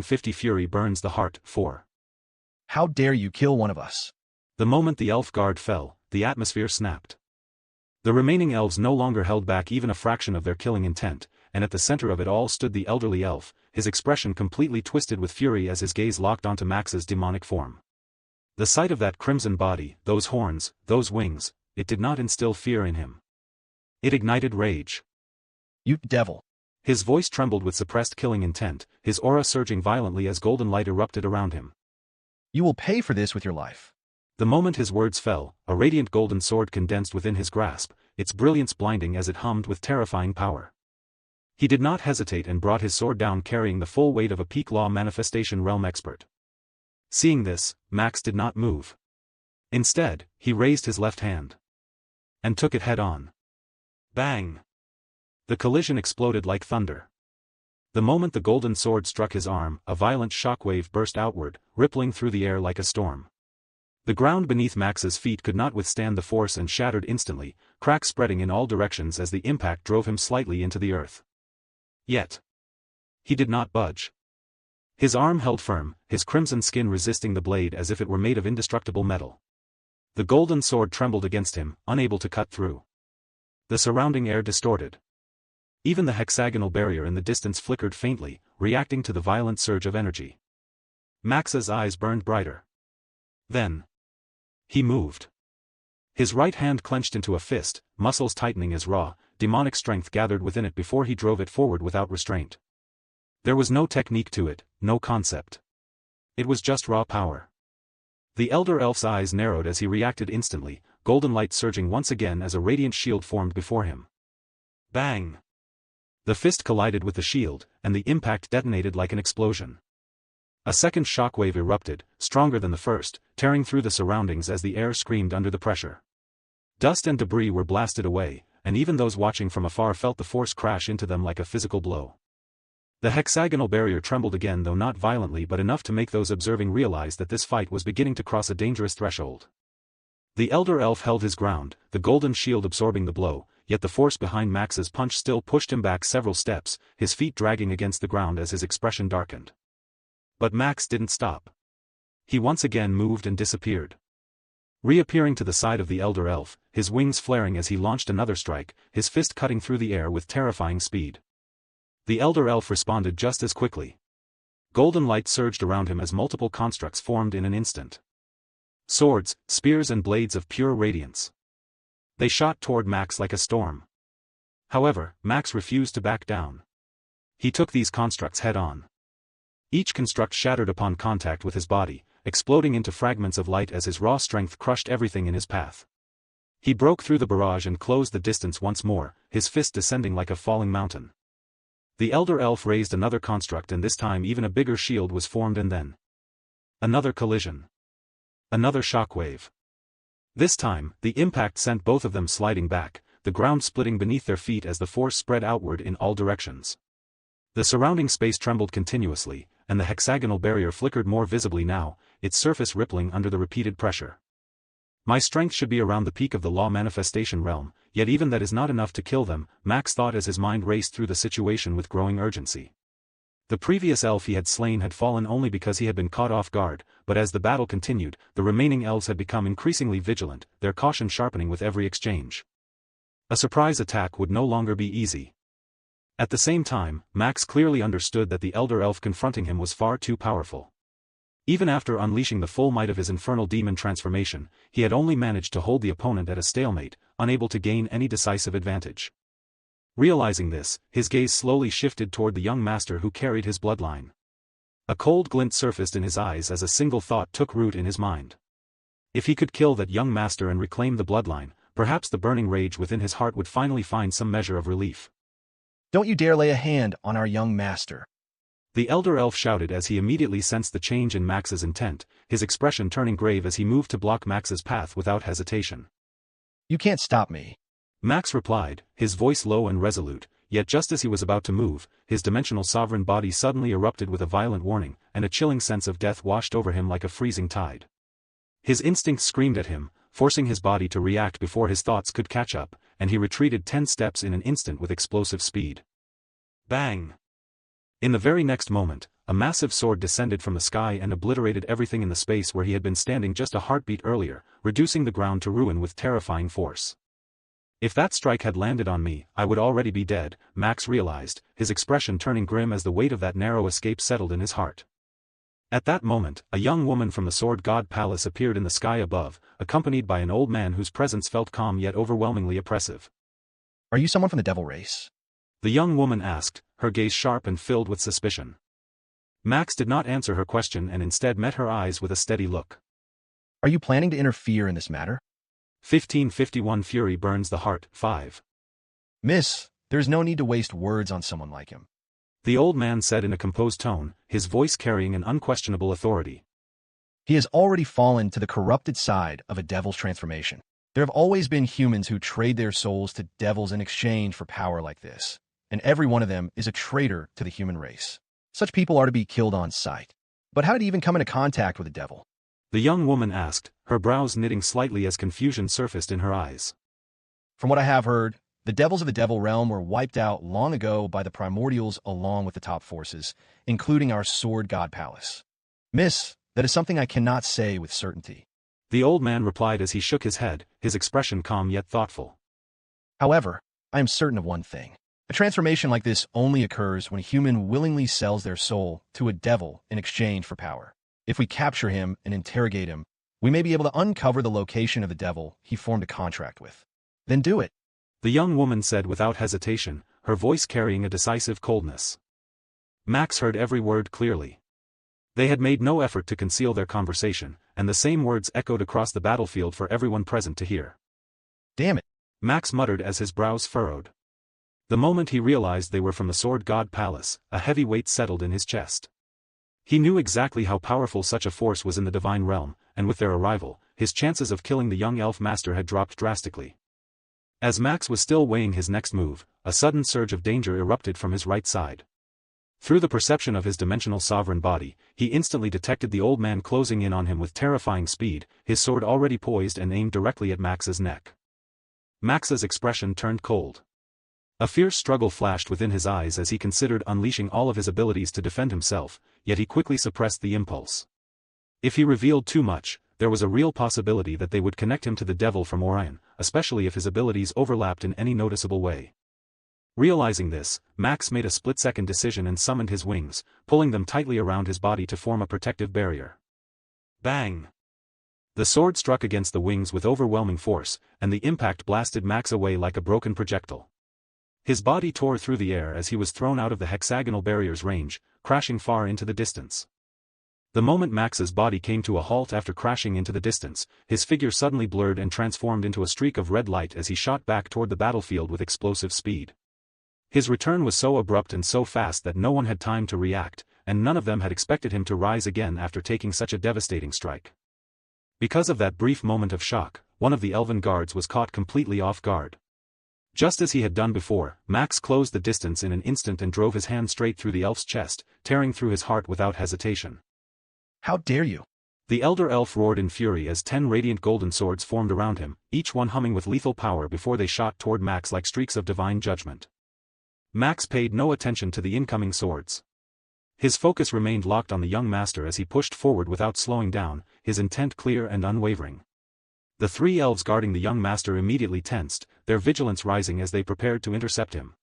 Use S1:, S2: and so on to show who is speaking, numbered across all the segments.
S1: 150 fury burns the heart. 4.
S2: How dare you kill one of us?
S1: The moment the elf guard fell, the atmosphere snapped. The remaining elves no longer held back even a fraction of their killing intent, and at the center of it all stood the elderly elf, his expression completely twisted with fury as his gaze locked onto Max's demonic form. The sight of that crimson body, those horns, those wings, it did not instill fear in him. It ignited rage.
S2: You devil!
S1: His voice trembled with suppressed killing intent, his aura surging violently as golden light erupted around him.
S2: You will pay for this with your life.
S1: The moment his words fell, a radiant golden sword condensed within his grasp, its brilliance blinding as it hummed with terrifying power. He did not hesitate and brought his sword down carrying the full weight of a peak law manifestation realm expert. Seeing this, Max did not move. Instead, he raised his left hand. And took it head-on. Bang! The collision exploded like thunder. The moment the golden sword struck his arm, a violent shockwave burst outward, rippling through the air like a storm. The ground beneath Max's feet could not withstand the force and shattered instantly, cracks spreading in all directions as the impact drove him slightly into the earth. Yet, he did not budge. His arm held firm, his crimson skin resisting the blade as if it were made of indestructible metal. The golden sword trembled against him, unable to cut through. The surrounding air distorted. Even the hexagonal barrier in the distance flickered faintly, reacting to the violent surge of energy. Max's eyes burned brighter. Then, he moved. His right hand clenched into a fist, muscles tightening as raw, demonic strength gathered within it before he drove it forward without restraint. There was no technique to it, no concept. It was just raw power. The elder elf's eyes narrowed as he reacted instantly, golden light surging once again as a radiant shield formed before him. Bang! The fist collided with the shield, and the impact detonated like an explosion. A second shockwave erupted, stronger than the first, tearing through the surroundings as the air screamed under the pressure. Dust and debris were blasted away, and even those watching from afar felt the force crash into them like a physical blow. The hexagonal barrier trembled again, though not violently but enough to make those observing realize that this fight was beginning to cross a dangerous threshold. The elder elf held his ground, the golden shield absorbing the blow, yet the force behind Max's punch still pushed him back several steps, his feet dragging against the ground as his expression darkened. But Max didn't stop. He once again moved and disappeared. Reappearing to the side of the elder elf, his wings flaring as he launched another strike, his fist cutting through the air with terrifying speed. The elder elf responded just as quickly. Golden light surged around him as multiple constructs formed in an instant. Swords, spears and blades of pure radiance. They shot toward Max like a storm. However, Max refused to back down. He took these constructs head-on. Each construct shattered upon contact with his body, exploding into fragments of light as his raw strength crushed everything in his path. He broke through the barrage and closed the distance once more, his fist descending like a falling mountain. The elder elf raised another construct, and this time even a bigger shield was formed, and then another collision. Another shockwave. This time, the impact sent both of them sliding back, the ground splitting beneath their feet as the force spread outward in all directions. The surrounding space trembled continuously, and the hexagonal barrier flickered more visibly now, its surface rippling under the repeated pressure. My strength should be around the peak of the law manifestation realm, yet even that is not enough to kill them, Max thought as his mind raced through the situation with growing urgency. The previous elf he had slain had fallen only because he had been caught off guard, but as the battle continued, the remaining elves had become increasingly vigilant, their caution sharpening with every exchange. A surprise attack would no longer be easy. At the same time, Max clearly understood that the elder elf confronting him was far too powerful. Even after unleashing the full might of his infernal demon transformation, he had only managed to hold the opponent at a stalemate, unable to gain any decisive advantage. Realizing this, his gaze slowly shifted toward the young master who carried his bloodline. A cold glint surfaced in his eyes as a single thought took root in his mind. If he could kill that young master and reclaim the bloodline, perhaps the burning rage within his heart would finally find some measure of relief.
S2: Don't you dare lay a hand on our young master.
S1: The elder elf shouted as he immediately sensed the change in Max's intent, his expression turning grave as he moved to block Max's path without hesitation.
S2: You can't stop me.
S1: Max replied, his voice low and resolute, yet just as he was about to move, his dimensional sovereign body suddenly erupted with a violent warning, and a chilling sense of death washed over him like a freezing tide. His instinct screamed at him, forcing his body to react before his thoughts could catch up, and he retreated 10 steps in an instant with explosive speed. Bang! In the very next moment, a massive sword descended from the sky and obliterated everything in the space where he had been standing just a heartbeat earlier, reducing the ground to ruin with terrifying force. If that strike had landed on me, I would already be dead, Max realized, his expression turning grim as the weight of that narrow escape settled in his heart. At that moment, a young woman from the Sword God Palace appeared in the sky above, accompanied by an old man whose presence felt calm yet overwhelmingly oppressive.
S2: Are you someone from the devil race?
S1: The young woman asked, her gaze sharp and filled with suspicion. Max did not answer her question and instead met her eyes with a steady look.
S2: Are you planning to interfere in this matter?
S1: 1551 Fury burns the heart, 5.
S2: Miss, there is no need to waste words on someone like him.
S1: The old man said in a composed tone, his voice carrying an unquestionable authority.
S2: He has already fallen to the corrupted side of a devil's transformation. There have always been humans who trade their souls to devils in exchange for power like this, and every one of them is a traitor to the human race. Such people are to be killed on sight. But how did he even come into contact with the devil?
S1: The young woman asked, her brows knitting slightly as confusion surfaced in her eyes.
S2: From what I have heard, the devils of the devil realm were wiped out long ago by the primordials along with the top forces, including our Sword God Palace. Miss, that is something I cannot say with certainty.
S1: The old man replied as he shook his head, his expression calm yet thoughtful.
S2: However, I am certain of one thing. A transformation like this only occurs when a human willingly sells their soul to a devil in exchange for power. If we capture him and interrogate him, we may be able to uncover the location of the devil he formed a contract with. Then do it.
S1: The young woman said without hesitation, her voice carrying a decisive coldness. Max heard every word clearly. They had made no effort to conceal their conversation, and the same words echoed across the battlefield for everyone present to hear.
S2: Damn it,
S1: Max muttered as his brows furrowed. The moment he realized they were from the Sword God Palace, a heavy weight settled in his chest. He knew exactly how powerful such a force was in the divine realm, and with their arrival, his chances of killing the young elf master had dropped drastically. As Max was still weighing his next move, a sudden surge of danger erupted from his right side. Through the perception of his dimensional sovereign body, he instantly detected the old man closing in on him with terrifying speed, his sword already poised and aimed directly at Max's neck. Max's expression turned cold. A fierce struggle flashed within his eyes as he considered unleashing all of his abilities to defend himself, yet he quickly suppressed the impulse. If he revealed too much, there was a real possibility that they would connect him to the devil from Orion, especially if his abilities overlapped in any noticeable way. Realizing this, Max made a split-second decision and summoned his wings, pulling them tightly around his body to form a protective barrier. Bang! The sword struck against the wings with overwhelming force, and the impact blasted Max away like a broken projectile. His body tore through the air as he was thrown out of the hexagonal barrier's range, crashing far into the distance. The moment Max's body came to a halt after crashing into the distance, his figure suddenly blurred and transformed into a streak of red light as he shot back toward the battlefield with explosive speed. His return was so abrupt and so fast that no one had time to react, and none of them had expected him to rise again after taking such a devastating strike. Because of that brief moment of shock, one of the elven guards was caught completely off guard. Just as he had done before, Max closed the distance in an instant and drove his hand straight through the elf's chest, tearing through his heart without hesitation.
S2: How dare you?
S1: The elder elf roared in fury as 10 radiant golden swords formed around him, each one humming with lethal power before they shot toward Max like streaks of divine judgment. Max paid no attention to the incoming swords. His focus remained locked on the young master as he pushed forward without slowing down, his intent clear and unwavering. The 3 elves guarding the young master immediately tensed, their vigilance rising as they prepared to intercept him.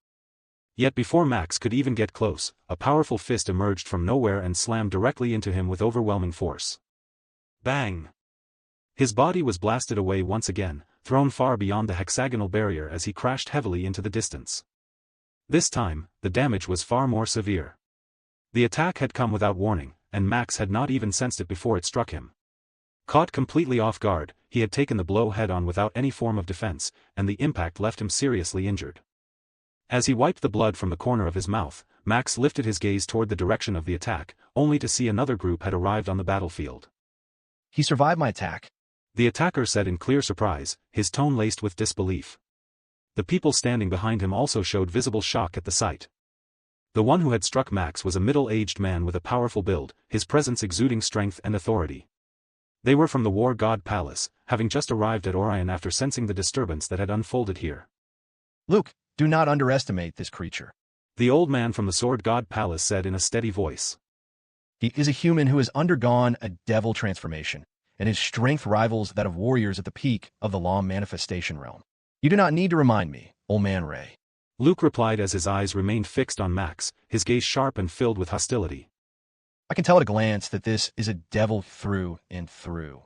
S1: Yet before Max could even get close, a powerful fist emerged from nowhere and slammed directly into him with overwhelming force. Bang! His body was blasted away once again, thrown far beyond the hexagonal barrier as he crashed heavily into the distance. This time, the damage was far more severe. The attack had come without warning, and Max had not even sensed it before it struck him. Caught completely off guard, he had taken the blow head-on without any form of defense, and the impact left him seriously injured. As he wiped the blood from the corner of his mouth, Max lifted his gaze toward the direction of the attack, only to see another group had arrived on the battlefield.
S2: He survived my attack.
S1: The attacker said in clear surprise, his tone laced with disbelief. The people standing behind him also showed visible shock at the sight. The one who had struck Max was a middle-aged man with a powerful build, his presence exuding strength and authority. They were from the War God Palace, having just arrived at Orion after sensing the disturbance that had unfolded here.
S2: Luke, do not underestimate this creature.
S1: The old man from the Sword God Palace said in a steady voice.
S2: He is a human who has undergone a devil transformation, and his strength rivals that of warriors at the peak of the law manifestation realm. You do not need to remind me, old man Ray.
S1: Luke replied as his eyes remained fixed on Max, his gaze sharp and filled with hostility.
S2: I can tell at a glance that this is a devil through and through.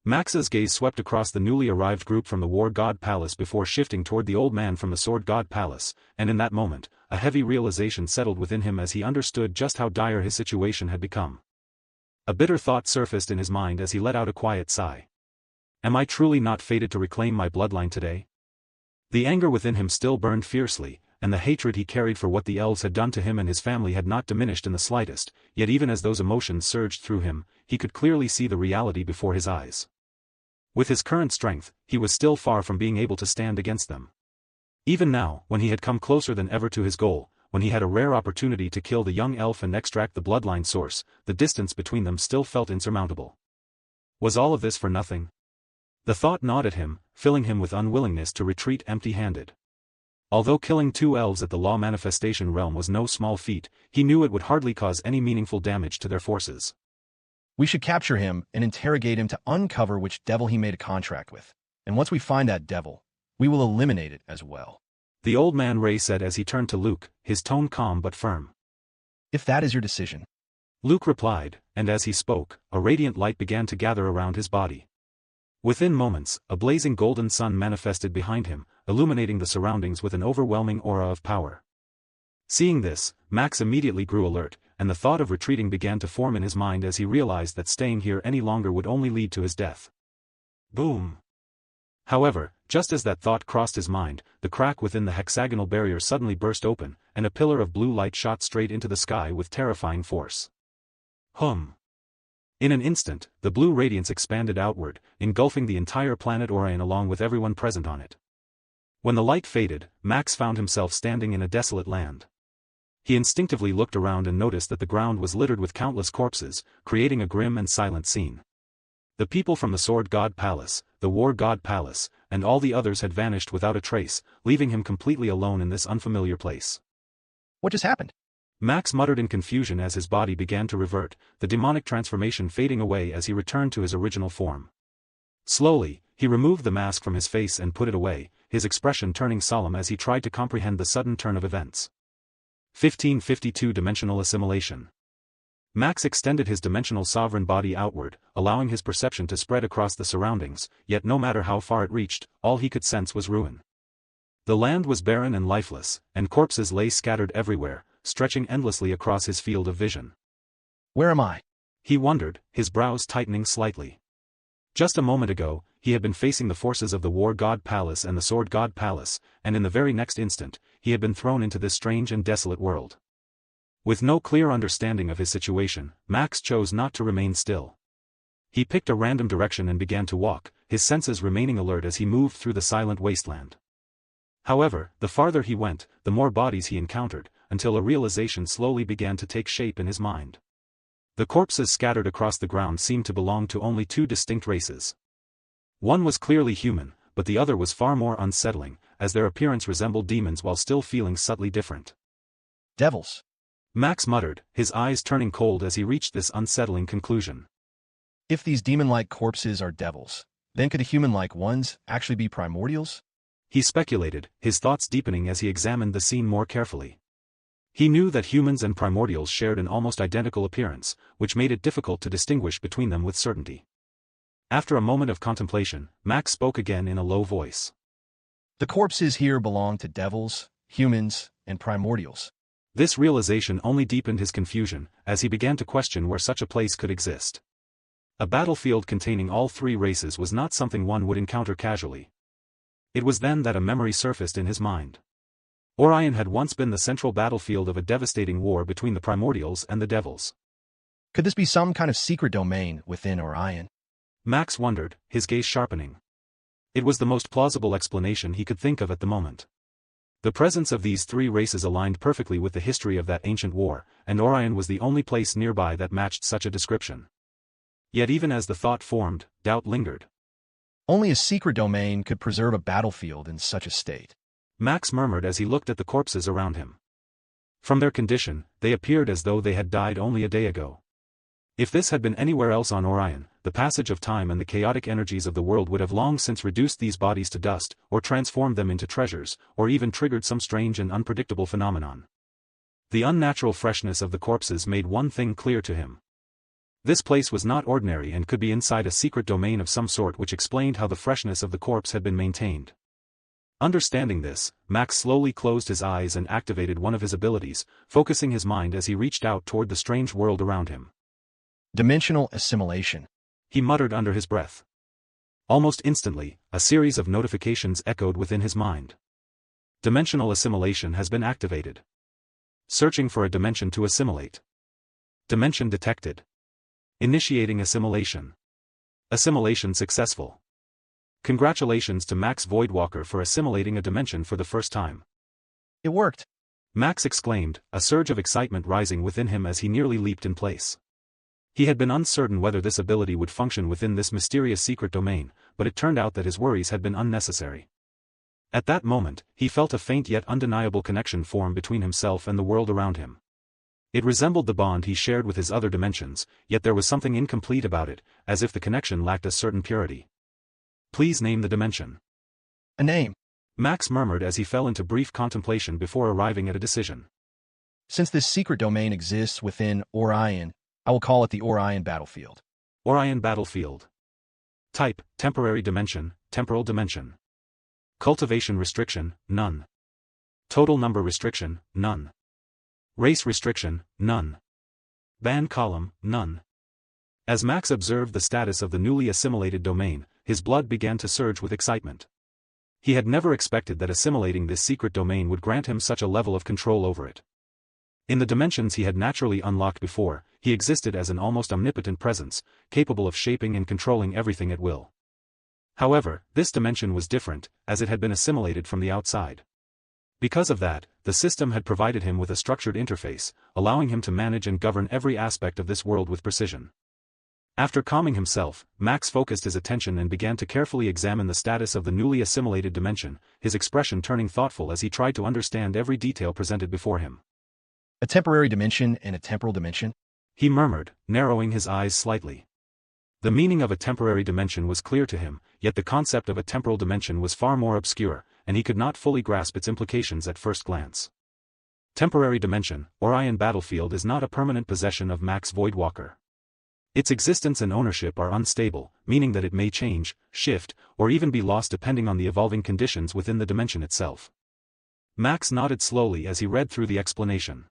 S1: Max's gaze swept across the newly arrived group from the War God Palace before shifting toward the old man from the Sword God Palace, and in that moment, a heavy realization settled within him as he understood just how dire his situation had become. A bitter thought surfaced in his mind as he let out a quiet sigh. Am I truly not fated to reclaim my bloodline today? The anger within him still burned fiercely, and the hatred he carried for what the elves had done to him and his family had not diminished in the slightest, yet even as those emotions surged through him, he could clearly see the reality before his eyes. With his current strength, he was still far from being able to stand against them. Even now, when he had come closer than ever to his goal, when he had a rare opportunity to kill the young elf and extract the bloodline source, the distance between them still felt insurmountable. Was all of this for nothing? The thought gnawed at him, filling him with unwillingness to retreat empty-handed. Although killing 2 elves at the law manifestation realm was no small feat, he knew it would hardly cause any meaningful damage to their forces.
S2: We should capture him and interrogate him to uncover which devil he made a contract with. And once we find that devil, we will eliminate it as well.
S1: The old man Ray said as he turned to Luke, his tone calm but firm.
S2: If that is your decision.
S1: Luke replied, and as he spoke, a radiant light began to gather around his body. Within moments, a blazing golden sun manifested behind him, illuminating the surroundings with an overwhelming aura of power. Seeing this, Max immediately grew alert, and the thought of retreating began to form in his mind as he realized that staying here any longer would only lead to his death. Boom! However, just as that thought crossed his mind, the crack within the hexagonal barrier suddenly burst open, and a pillar of blue light shot straight into the sky with terrifying force. Hum! In an instant, the blue radiance expanded outward, engulfing the entire planet Orion along with everyone present on it. When the light faded, Max found himself standing in a desolate land. He instinctively looked around and noticed that the ground was littered with countless corpses, creating a grim and silent scene. The people from the Sword God Palace, the War God Palace, and all the others had vanished without a trace, leaving him completely alone in this unfamiliar place.
S2: What just happened?
S1: Max muttered in confusion as his body began to revert, the demonic transformation fading away as he returned to his original form. Slowly, he removed the mask from his face and put it away, his expression turning solemn as he tried to comprehend the sudden turn of events. 1552 Dimensional Assimilation. Max extended his dimensional sovereign body outward, allowing his perception to spread across the surroundings, yet no matter how far it reached, all he could sense was ruin. The land was barren and lifeless, and corpses lay scattered everywhere, stretching endlessly across his field of vision.
S2: Where am I?
S1: He wondered, his brows tightening slightly. Just a moment ago, he had been facing the forces of the War God Palace and the Sword God Palace, and in the very next instant, he had been thrown into this strange and desolate world. With no clear understanding of his situation, Max chose not to remain still. He picked a random direction and began to walk, his senses remaining alert as he moved through the silent wasteland. However, the farther he went, the more bodies he encountered, until a realization slowly began to take shape in his mind. The corpses scattered across the ground seemed to belong to only 2 distinct races. One was clearly human, but the other was far more unsettling, as their appearance resembled demons while still feeling subtly different.
S2: Devils.
S1: Max muttered, his eyes turning cold as he reached this unsettling conclusion.
S2: If these demon-like corpses are devils, then could the human-like ones actually be primordials?
S1: He speculated, his thoughts deepening as he examined the scene more carefully. He knew that humans and primordials shared an almost identical appearance, which made it difficult to distinguish between them with certainty. After a moment of contemplation, Max spoke again in a low voice.
S2: The corpses here belong to devils, humans, and primordials.
S1: This realization only deepened his confusion, as he began to question where such a place could exist. A battlefield containing all 3 races was not something one would encounter casually. It was then that a memory surfaced in his mind. Orion had once been the central battlefield of a devastating war between the primordials and the devils.
S2: Could this be some kind of secret domain within Orion?
S1: Max wondered, his gaze sharpening. It was the most plausible explanation he could think of at the moment. The presence of these 3 races aligned perfectly with the history of that ancient war, and Orion was the only place nearby that matched such a description. Yet even as the thought formed, doubt lingered.
S2: Only a secret domain could preserve a battlefield in such a state.
S1: Max murmured as he looked at the corpses around him. From their condition, they appeared as though they had died only a day ago. If this had been anywhere else on Orion, the passage of time and the chaotic energies of the world would have long since reduced these bodies to dust, or transformed them into treasures, or even triggered some strange and unpredictable phenomenon. The unnatural freshness of the corpses made one thing clear to him. This place was not ordinary and could be inside a secret domain of some sort, which explained how the freshness of the corpse had been maintained. Understanding this, Max slowly closed his eyes and activated one of his abilities, focusing his mind as he reached out toward the strange world around him.
S2: Dimensional assimilation.
S1: He muttered under his breath. Almost instantly, a series of notifications echoed within his mind. Dimensional assimilation has been activated. Searching for a dimension to assimilate. Dimension detected. Initiating assimilation. Assimilation successful. Congratulations to Max Voidwalker for assimilating a dimension for the first time.
S2: It worked.
S1: Max exclaimed, a surge of excitement rising within him as he nearly leaped in place. He had been uncertain whether this ability would function within this mysterious secret domain, but it turned out that his worries had been unnecessary. At that moment, he felt a faint yet undeniable connection form between himself and the world around him. It resembled the bond he shared with his other dimensions, yet there was something incomplete about it, as if the connection lacked a certain purity. Please name the dimension.
S2: A name.
S1: Max murmured as he fell into brief contemplation before arriving at a decision.
S2: Since this secret domain exists within Orion, I will call it the Orion Battlefield.
S1: Orion Battlefield. Type, temporary dimension, temporal dimension. Cultivation restriction, none. Total number restriction, none. Race restriction, none. Ban column, none. As Max observed the status of the newly assimilated domain, his blood began to surge with excitement. He had never expected that assimilating this secret domain would grant him such a level of control over it. In the dimensions he had naturally unlocked before, he existed as an almost omnipotent presence, capable of shaping and controlling everything at will. However, this dimension was different, as it had been assimilated from the outside. Because of that, the system had provided him with a structured interface, allowing him to manage and govern every aspect of this world with precision. After calming himself, Max focused his attention and began to carefully examine the status of the newly assimilated dimension, his expression turning thoughtful as he tried to understand every detail presented before him.
S2: A temporary dimension and a temporal dimension?
S1: He murmured, narrowing his eyes slightly. The meaning of a temporary dimension was clear to him, yet the concept of a temporal dimension was far more obscure, and he could not fully grasp its implications at first glance. Temporary dimension, Orion Battlefield is not a permanent possession of Max Voidwalker. Its existence and ownership are unstable, meaning that it may change, shift, or even be lost depending on the evolving conditions within the dimension itself. Max nodded slowly as he read through the explanation.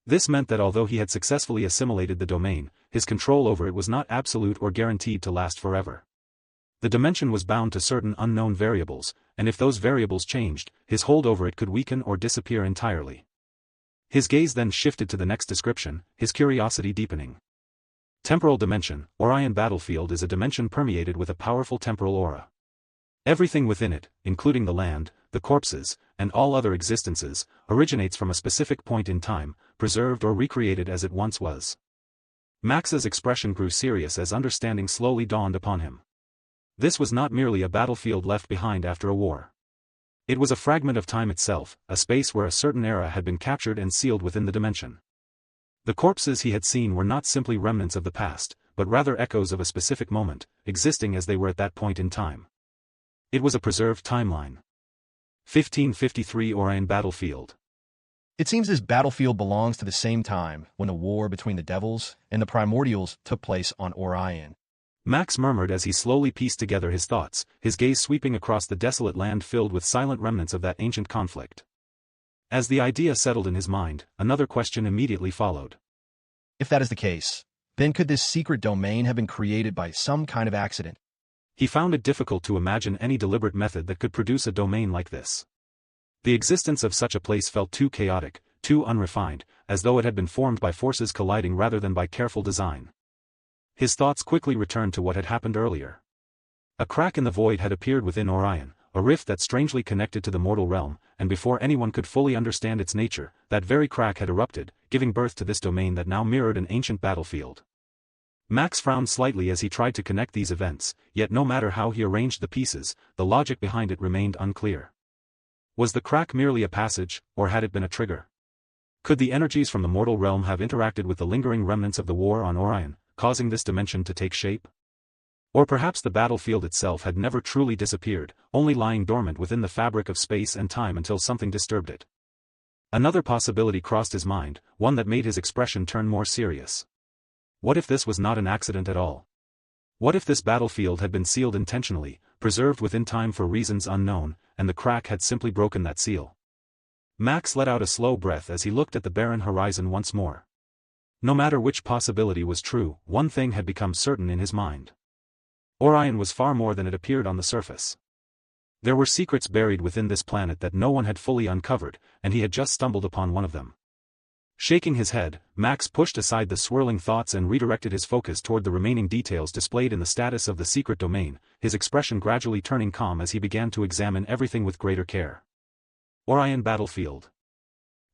S1: This meant that although he had successfully assimilated the domain, his control over it was not absolute or guaranteed to last forever. The dimension was bound to certain unknown variables, and if those variables changed, his hold over it could weaken or disappear entirely. His gaze then shifted to the next description, his curiosity deepening. Temporal dimension, Orion Battlefield is a dimension permeated with a powerful temporal aura. Everything within it, including the land, the corpses, and all other existences, originates from a specific point in time, preserved or recreated as it once was. Max's expression grew serious as understanding slowly dawned upon him. This was not merely a battlefield left behind after a war. It was a fragment of time itself, a space where a certain era had been captured and sealed within the dimension. The corpses he had seen were not simply remnants of the past, but rather echoes of a specific moment, existing as they were at that point in time. It was a preserved timeline. 1553 Orion Battlefield.
S2: It seems this battlefield belongs to the same time when the war between the Devils and the Primordials took place on Orion.
S1: Max murmured as he slowly pieced together his thoughts, his gaze sweeping across the desolate land filled with silent remnants of that ancient conflict. As the idea settled in his mind, another question immediately followed.
S2: If that is the case, then could this secret domain have been created by some kind of accident?
S1: He found it difficult to imagine any deliberate method that could produce a domain like this. The existence of such a place felt too chaotic, too unrefined, as though it had been formed by forces colliding rather than by careful design. His thoughts quickly returned to what had happened earlier. A crack in the void had appeared within Orion, a rift that strangely connected to the mortal realm, and before anyone could fully understand its nature, that very crack had erupted, giving birth to this domain that now mirrored an ancient battlefield. Max frowned slightly as he tried to connect these events, yet no matter how he arranged the pieces, the logic behind it remained unclear. Was the crack merely a passage, or had it been a trigger? Could the energies from the mortal realm have interacted with the lingering remnants of the war on Orion, causing this dimension to take shape? Or perhaps the battlefield itself had never truly disappeared, only lying dormant within the fabric of space and time until something disturbed it. Another possibility crossed his mind, one that made his expression turn more serious. What if this was not an accident at all? What if this battlefield had been sealed intentionally, preserved within time for reasons unknown, and the crack had simply broken that seal? Max let out a slow breath as he looked at the barren horizon once more. No matter which possibility was true, one thing had become certain in his mind. Orion was far more than it appeared on the surface. There were secrets buried within this planet that no one had fully uncovered, and he had just stumbled upon one of them. Shaking his head, Max pushed aside the swirling thoughts and redirected his focus toward the remaining details displayed in the status of the secret domain, his expression gradually turning calm as he began to examine everything with greater care. Orion Battlefield.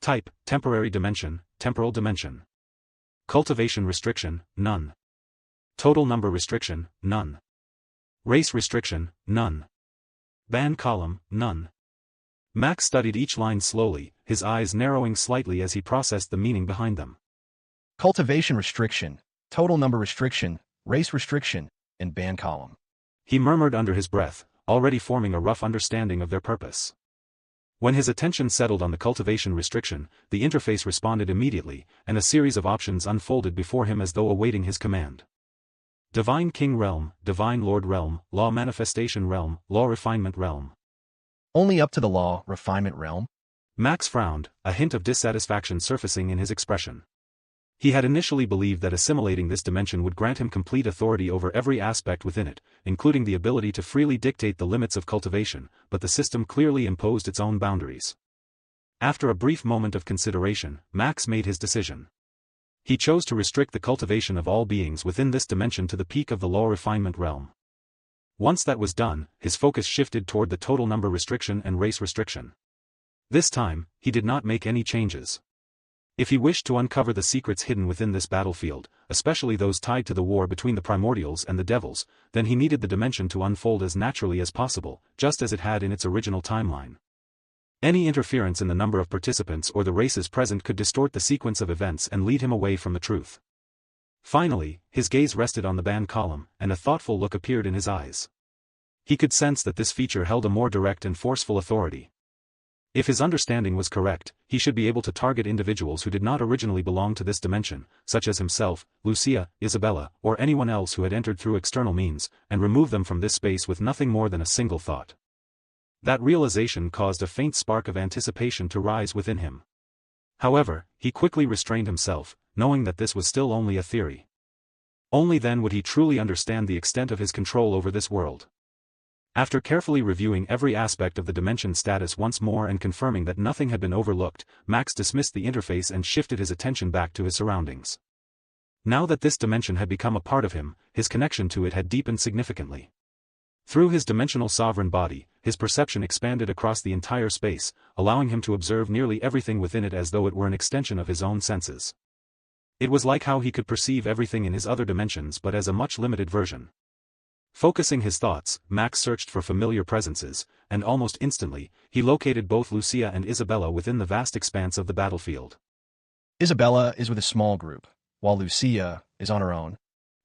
S1: Type, Temporary Dimension, Temporal Dimension. Cultivation Restriction, None. Total Number Restriction, None. Race Restriction, None. Band Column, None. Max studied each line slowly, his eyes narrowing slightly as he processed the meaning behind them.
S2: Cultivation restriction, total number restriction, race restriction, and band column.
S1: He murmured under his breath, already forming a rough understanding of their purpose. When his attention settled on the cultivation restriction, the interface responded immediately, and a series of options unfolded before him as though awaiting his command. Divine King Realm, Divine Lord Realm, Law Manifestation Realm, Law Refinement Realm.
S2: Only up to the law refinement realm?
S1: Max frowned, a hint of dissatisfaction surfacing in his expression. He had initially believed that assimilating this dimension would grant him complete authority over every aspect within it, including the ability to freely dictate the limits of cultivation, but the system clearly imposed its own boundaries. After a brief moment of consideration, Max made his decision. He chose to restrict the cultivation of all beings within this dimension to the peak of the law refinement realm. Once that was done, his focus shifted toward the total number restriction and race restriction. This time, he did not make any changes. If he wished to uncover the secrets hidden within this battlefield, especially those tied to the war between the primordials and the devils, then he needed the dimension to unfold as naturally as possible, just as it had in its original timeline. Any interference in the number of participants or the races present could distort the sequence of events and lead him away from the truth. Finally, his gaze rested on the band column, and a thoughtful look appeared in his eyes. He could sense that this feature held a more direct and forceful authority. If his understanding was correct, he should be able to target individuals who did not originally belong to this dimension, such as himself, Lucia, Isabella, or anyone else who had entered through external means, and remove them from this space with nothing more than a single thought. That realization caused a faint spark of anticipation to rise within him. However, he quickly restrained himself, knowing that this was still only a theory. Only then would he truly understand the extent of his control over this world. After carefully reviewing every aspect of the dimension status once more and confirming that nothing had been overlooked, Max dismissed the interface and shifted his attention back to his surroundings. Now that this dimension had become a part of him, his connection to it had deepened significantly. Through his dimensional sovereign body, his perception expanded across the entire space, allowing him to observe nearly everything within it as though it were an extension of his own senses. It was like how he could perceive everything in his other dimensions but as a much limited version. Focusing his thoughts, Max searched for familiar presences, and almost instantly, he located both Lucia and Isabella within the vast expanse of the battlefield.
S2: Isabella is with a small group, while Lucia is on her own.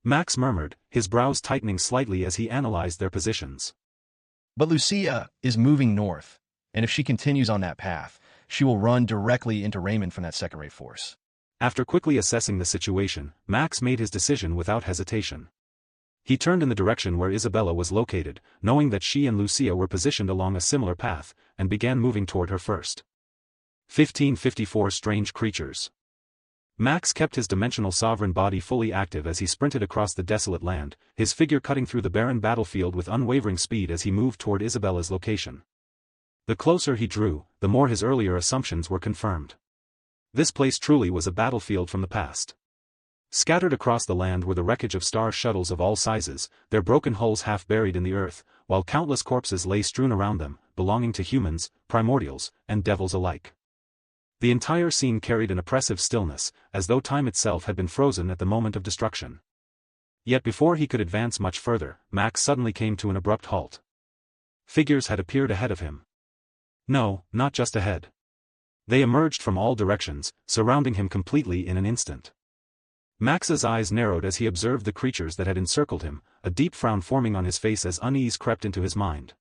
S1: Max murmured, his brows tightening slightly as he analyzed their positions.
S2: But Lucia is moving north, and if she continues on that path, she will run directly into Raymond from that second-rate force.
S1: After quickly assessing the situation, Max made his decision without hesitation. He turned in the direction where Isabella was located, knowing that she and Lucia were positioned along a similar path, and began moving toward her first. 1554 Strange Creatures. Max kept his dimensional sovereign body fully active as he sprinted across the desolate land, his figure cutting through the barren battlefield with unwavering speed as he moved toward Isabella's location. The closer he drew, the more his earlier assumptions were confirmed. This place truly was a battlefield from the past. Scattered across the land were the wreckage of star shuttles of all sizes, their broken hulls half buried in the earth, while countless corpses lay strewn around them, belonging to humans, primordials, and devils alike. The entire scene carried an oppressive stillness, as though time itself had been frozen at the moment of destruction. Yet before he could advance much further, Max suddenly came to an abrupt halt. Figures had appeared ahead of him. No, not just ahead. They emerged from all directions, surrounding him completely in an instant. Max's eyes narrowed as he observed the creatures that had encircled him, a deep frown forming on his face as unease crept into his mind.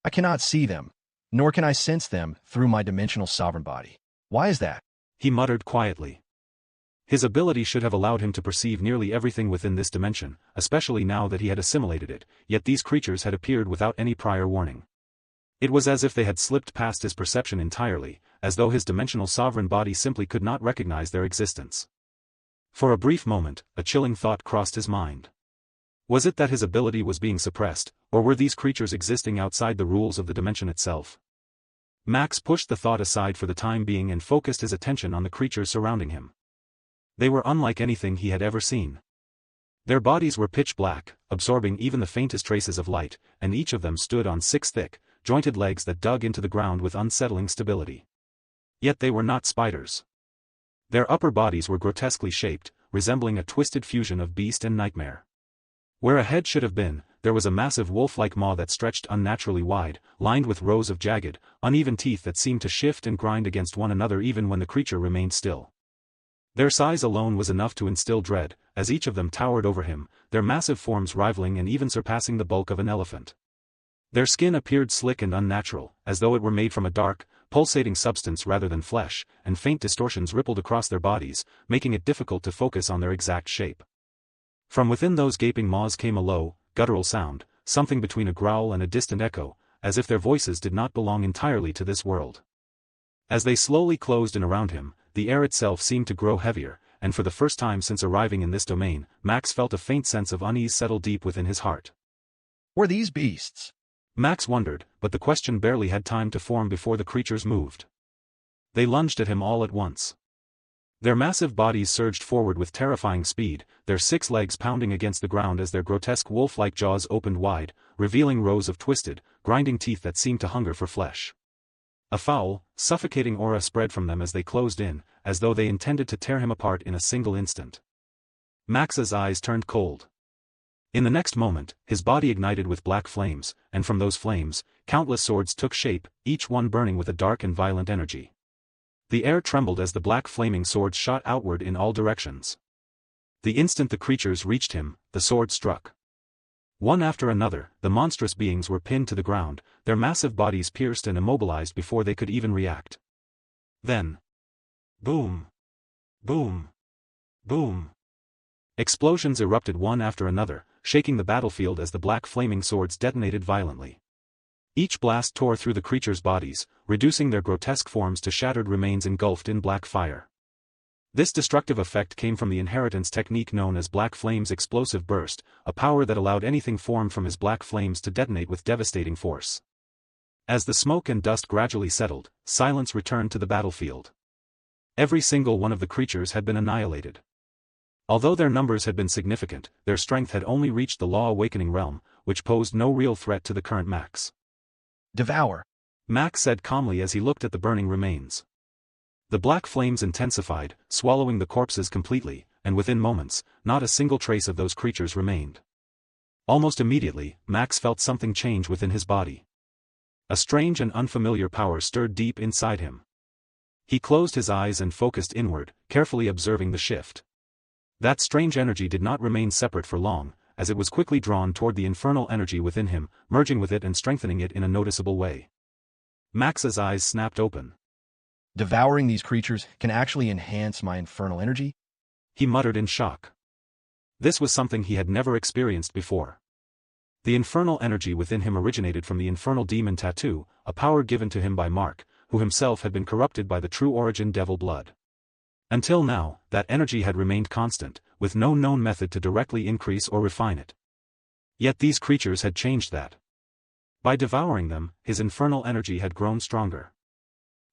S2: I cannot see them, nor can I sense them through my dimensional sovereign body. Why is that?
S1: He muttered quietly. His ability should have allowed him to perceive nearly everything within this dimension, especially now that he had assimilated it, yet these creatures had appeared without any prior warning. It was as if they had slipped past his perception entirely, as though his dimensional sovereign body simply could not recognize their existence. For a brief moment, a chilling thought crossed his mind. Was it that his ability was being suppressed, or were these creatures existing outside the rules of the dimension itself? Max pushed the thought aside for the time being and focused his attention on the creatures surrounding him. They were unlike anything he had ever seen. Their bodies were pitch black, absorbing even the faintest traces of light, and each of them stood on 6 thick, jointed legs that dug into the ground with unsettling stability. Yet they were not spiders. Their upper bodies were grotesquely shaped, resembling a twisted fusion of beast and nightmare. Where a head should have been, there was a massive wolf-like maw that stretched unnaturally wide, lined with rows of jagged, uneven teeth that seemed to shift and grind against one another even when the creature remained still. Their size alone was enough to instill dread, as each of them towered over him, their massive forms rivaling and even surpassing the bulk of an elephant. Their skin appeared slick and unnatural, as though it were made from a dark, pulsating substance rather than flesh, and faint distortions rippled across their bodies, making it difficult to focus on their exact shape. From within those gaping maws came a low, guttural sound, something between a growl and a distant echo, as if their voices did not belong entirely to this world. As they slowly closed in around him, the air itself seemed to grow heavier, and for the first time since arriving in this domain, Max felt a faint sense of unease settle deep within his heart.
S2: Were these beasts?
S1: Max wondered, but the question barely had time to form before the creatures moved. They lunged at him all at once. Their massive bodies surged forward with terrifying speed, their 6 legs pounding against the ground as their grotesque wolf-like jaws opened wide, revealing rows of twisted, grinding teeth that seemed to hunger for flesh. A foul, suffocating aura spread from them as they closed in, as though they intended to tear him apart in a single instant. Max's eyes turned cold. In the next moment, his body ignited with black flames, and from those flames, countless swords took shape, each one burning with a dark and violent energy. The air trembled as the black flaming swords shot outward in all directions. The instant the creatures reached him, the sword struck. One after another, the monstrous beings were pinned to the ground, their massive bodies pierced and immobilized before they could even react. Then, boom! Boom! Boom! Explosions erupted one after another, shaking the battlefield as the black flaming swords detonated violently. Each blast tore through the creatures' bodies, reducing their grotesque forms to shattered remains engulfed in black fire. This destructive effect came from the inheritance technique known as Black Flame's explosive burst, a power that allowed anything formed from his black flames to detonate with devastating force. As the smoke and dust gradually settled, silence returned to the battlefield. Every single one of the creatures had been annihilated. Although their numbers had been significant, their strength had only reached the law-awakening realm, which posed no real threat to the current Max.
S2: Devour.
S1: Max said calmly as he looked at the burning remains. The black flames intensified, swallowing the corpses completely, and within moments, not a single trace of those creatures remained. Almost immediately, Max felt something change within his body. A strange and unfamiliar power stirred deep inside him. He closed his eyes and focused inward, carefully observing the shift. That strange energy did not remain separate for long, as it was quickly drawn toward the infernal energy within him, merging with it and strengthening it in a noticeable way. Max's eyes snapped open.
S2: Devouring these creatures can actually enhance my infernal energy?
S1: He muttered in shock. This was something he had never experienced before. The infernal energy within him originated from the infernal demon tattoo, a power given to him by Mark, who himself had been corrupted by the true origin devil blood. Until now, that energy had remained constant, with no known method to directly increase or refine it. Yet these creatures had changed that. By devouring them, his infernal energy had grown stronger.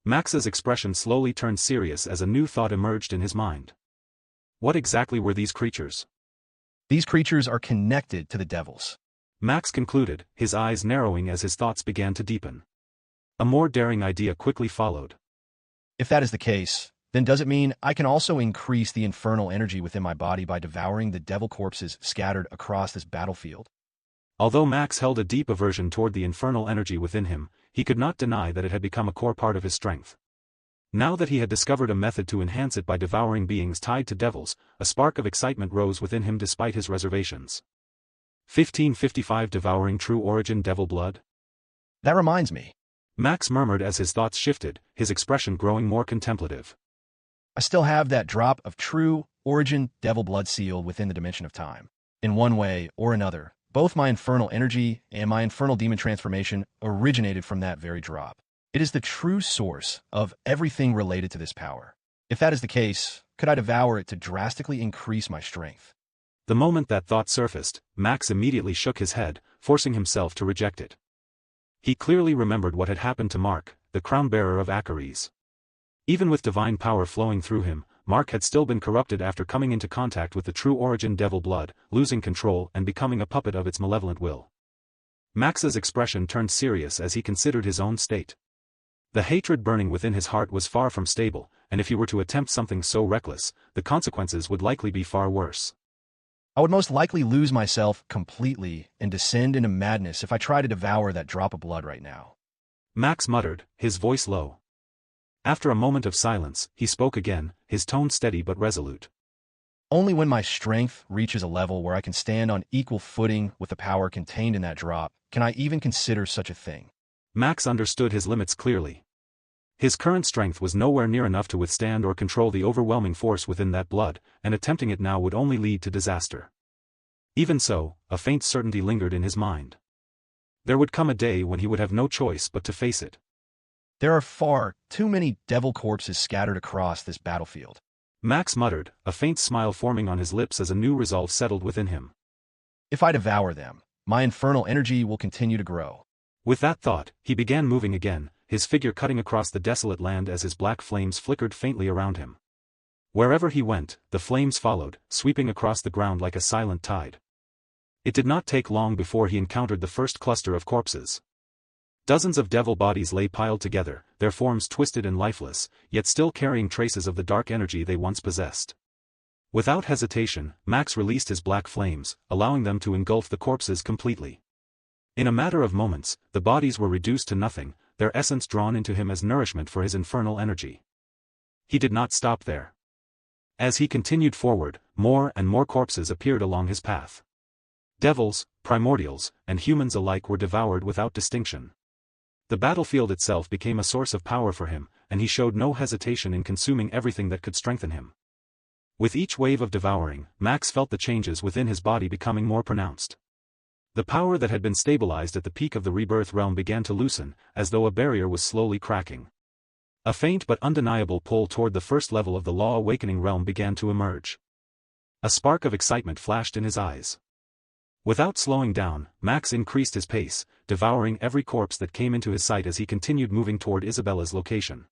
S1: Max's expression slowly turned serious as a new thought emerged in his mind. What exactly were these creatures?
S2: These creatures are connected to the devils.
S1: Max concluded, his eyes narrowing as his thoughts began to deepen. A more daring idea quickly followed.
S2: If that is the case, then does it mean I can also increase the infernal energy within my body by devouring the devil corpses scattered across this battlefield?
S1: Although Max held a deep aversion toward the infernal energy within him, he could not deny that it had become a core part of his strength. Now that he had discovered a method to enhance it by devouring beings tied to devils, a spark of excitement rose within him despite his reservations. 1555 Devouring True Origin Devil Blood?
S2: That reminds me.
S1: Max murmured as his thoughts shifted, his expression growing more contemplative.
S2: I still have that drop of true origin devil blood sealed within the dimension of time. In one way or another, both my infernal energy and my infernal demon transformation originated from that very drop. It is the true source of everything related to this power. If that is the case, could I devour it to drastically increase my strength?
S1: The moment that thought surfaced, Max immediately shook his head, forcing himself to reject it. He clearly remembered what had happened to Mark, the crown-bearer of Achares. Even with divine power flowing through him, Mark had still been corrupted after coming into contact with the true origin devil blood, losing control and becoming a puppet of its malevolent will. Max's expression turned serious as he considered his own state. The hatred burning within his heart was far from stable, and if he were to attempt something so reckless, the consequences would likely be far worse.
S2: I would most likely lose myself completely and descend into madness if I try to devour that drop of blood right now.
S1: Max muttered, his voice low. After a moment of silence, he spoke again, his tone steady but resolute.
S2: Only when my strength reaches a level where I can stand on equal footing with the power contained in that drop can I even consider such a thing.
S1: Max understood his limits clearly. His current strength was nowhere near enough to withstand or control the overwhelming force within that blood, and attempting it now would only lead to disaster. Even so, a faint certainty lingered in his mind. There would come a day when he would have no choice but to face it.
S2: There are far too many devil corpses scattered across this battlefield.
S1: Max muttered, a faint smile forming on his lips as a new resolve settled within him.
S2: If I devour them, my infernal energy will continue to grow.
S1: With that thought, he began moving again, his figure cutting across the desolate land as his black flames flickered faintly around him. Wherever he went, the flames followed, sweeping across the ground like a silent tide. It did not take long before he encountered the first cluster of corpses. Dozens of devil bodies lay piled together, their forms twisted and lifeless, yet still carrying traces of the dark energy they once possessed. Without hesitation, Max released his black flames, allowing them to engulf the corpses completely. In a matter of moments, the bodies were reduced to nothing, their essence drawn into him as nourishment for his infernal energy. He did not stop there. As he continued forward, more and more corpses appeared along his path. Devils, primordials, and humans alike were devoured without distinction. The battlefield itself became a source of power for him, and he showed no hesitation in consuming everything that could strengthen him. With each wave of devouring, Max felt the changes within his body becoming more pronounced. The power that had been stabilized at the peak of the rebirth realm began to loosen, as though a barrier was slowly cracking. A faint but undeniable pull toward the first level of the law awakening realm began to emerge. A spark of excitement flashed in his eyes. Without slowing down, Max increased his pace, devouring every corpse that came into his sight as he continued moving toward Isabella's location.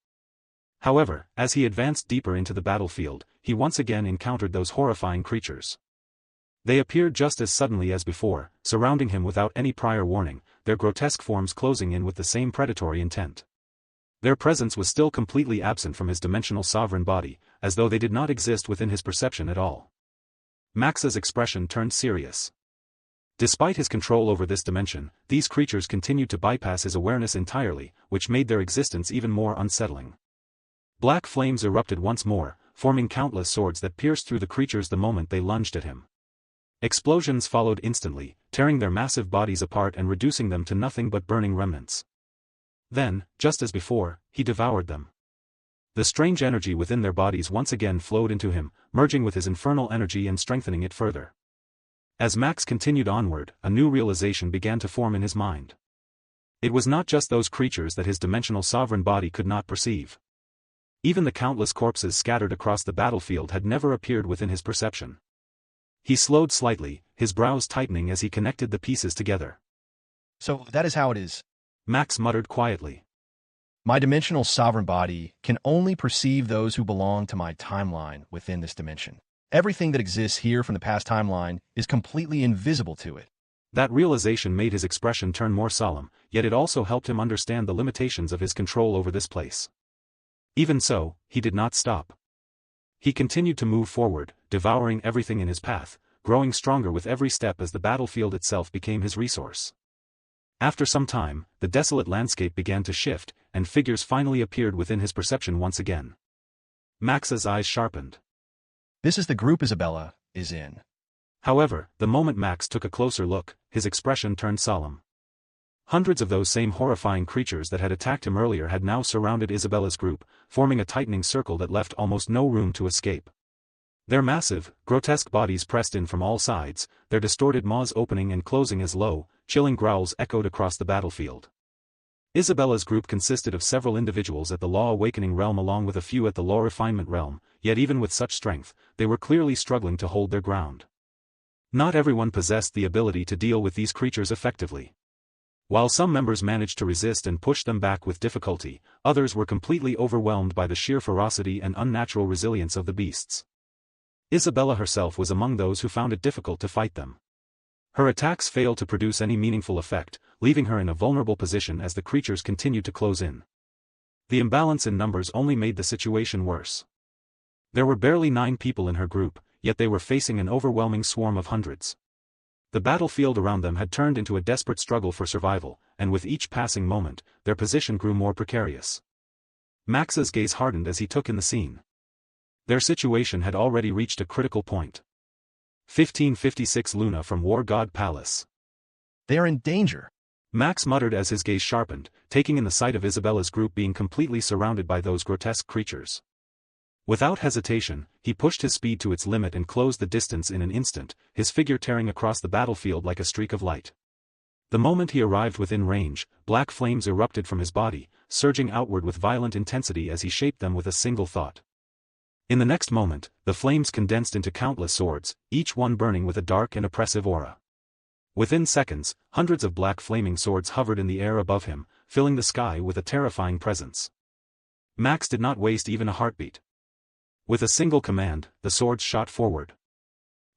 S1: However, as he advanced deeper into the battlefield, he once again encountered those horrifying creatures. They appeared just as suddenly as before, surrounding him without any prior warning, their grotesque forms closing in with the same predatory intent. Their presence was still completely absent from his dimensional sovereign body, as though they did not exist within his perception at all. Max's expression turned serious. Despite his control over this dimension, these creatures continued to bypass his awareness entirely, which made their existence even more unsettling. Black flames erupted once more, forming countless swords that pierced through the creatures the moment they lunged at him. Explosions followed instantly, tearing their massive bodies apart and reducing them to nothing but burning remnants. Then, just as before, he devoured them. The strange energy within their bodies once again flowed into him, merging with his infernal energy and strengthening it further. As Max continued onward, a new realization began to form in his mind. It was not just those creatures that his dimensional sovereign body could not perceive. Even the countless corpses scattered across the battlefield had never appeared within his perception. He slowed slightly, his brows tightening as he connected the pieces together.
S2: So that is how it is.
S1: Max muttered quietly.
S2: My dimensional sovereign body can only perceive those who belong to my timeline within this dimension. Everything that exists here from the past timeline is completely invisible to it.
S1: That realization made his expression turn more solemn, yet it also helped him understand the limitations of his control over this place. Even so, he did not stop. He continued to move forward, devouring everything in his path, growing stronger with every step as the battlefield itself became his resource. After some time, the desolate landscape began to shift, and figures finally appeared within his perception once again. Max's eyes sharpened.
S2: This is the group Isabella is in.
S1: However, the moment Max took a closer look, his expression turned solemn. Hundreds of those same horrifying creatures that had attacked him earlier had now surrounded Isabella's group, forming a tightening circle that left almost no room to escape. Their massive, grotesque bodies pressed in from all sides, their distorted maws opening and closing as low, chilling growls echoed across the battlefield. Isabella's group consisted of several individuals at the Law Awakening realm along with a few at the Law Refinement realm, yet even with such strength, they were clearly struggling to hold their ground. Not everyone possessed the ability to deal with these creatures effectively. While some members managed to resist and push them back with difficulty, others were completely overwhelmed by the sheer ferocity and unnatural resilience of the beasts. Isabella herself was among those who found it difficult to fight them. Her attacks failed to produce any meaningful effect, leaving her in a vulnerable position as the creatures continued to close in. The imbalance in numbers only made the situation worse. There were barely 9 people in her group, yet they were facing an overwhelming swarm of hundreds. The battlefield around them had turned into a desperate struggle for survival, and with each passing moment, their position grew more precarious. Max's gaze hardened as he took in the scene. Their situation had already reached a critical point. 1556 Luna from War God Palace.
S2: They are in danger.
S1: Max muttered as his gaze sharpened, taking in the sight of Isabella's group being completely surrounded by those grotesque creatures. Without hesitation, he pushed his speed to its limit and closed the distance in an instant, his figure tearing across the battlefield like a streak of light. The moment he arrived within range, black flames erupted from his body, surging outward with violent intensity as he shaped them with a single thought. In the next moment, the flames condensed into countless swords, each one burning with a dark and oppressive aura. Within seconds, hundreds of black flaming swords hovered in the air above him, filling the sky with a terrifying presence. Max did not waste even a heartbeat. With a single command, the swords shot forward.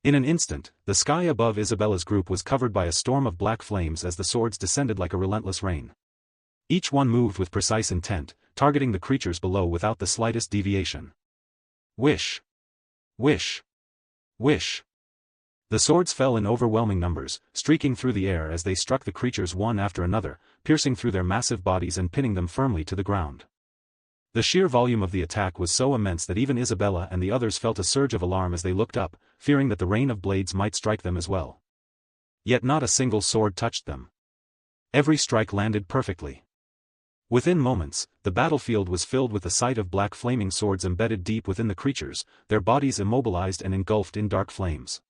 S1: In an instant, the sky above Isabella's group was covered by a storm of black flames as the swords descended like a relentless rain. Each one moved with precise intent, targeting the creatures below without the slightest deviation. Wish! Wish! Wish! The swords fell in overwhelming numbers, streaking through the air as they struck the creatures one after another, piercing through their massive bodies and pinning them firmly to the ground. The sheer volume of the attack was so immense that even Isabella and the others felt a surge of alarm as they looked up, fearing that the rain of blades might strike them as well. Yet not a single sword touched them. Every strike landed perfectly. Within moments, the battlefield was filled with the sight of black flaming swords embedded deep within the creatures, their bodies immobilized and engulfed in dark flames.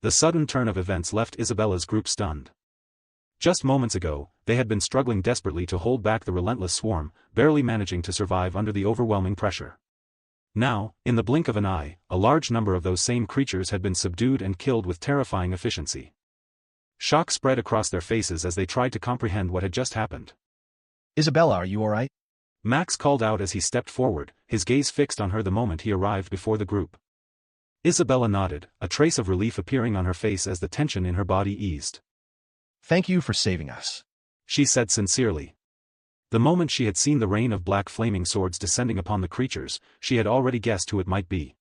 S1: The sudden turn of events left Isabella's group stunned. Just moments ago, they had been struggling desperately to hold back the relentless swarm, barely managing to survive under the overwhelming pressure. Now, in the blink of an eye, a large number of those same creatures had been subdued and killed with terrifying efficiency. Shock spread across their faces as they tried to comprehend what had just happened.
S2: Isabella, are you all right?
S1: Max called out as he stepped forward, his gaze fixed on her the moment he arrived before the group. Isabella nodded, a trace of relief appearing on her face as the tension in her body eased.
S2: Thank you for saving us,
S1: she said sincerely. The moment she had seen the rain of black flaming swords descending upon the creatures, she had already guessed who it might be.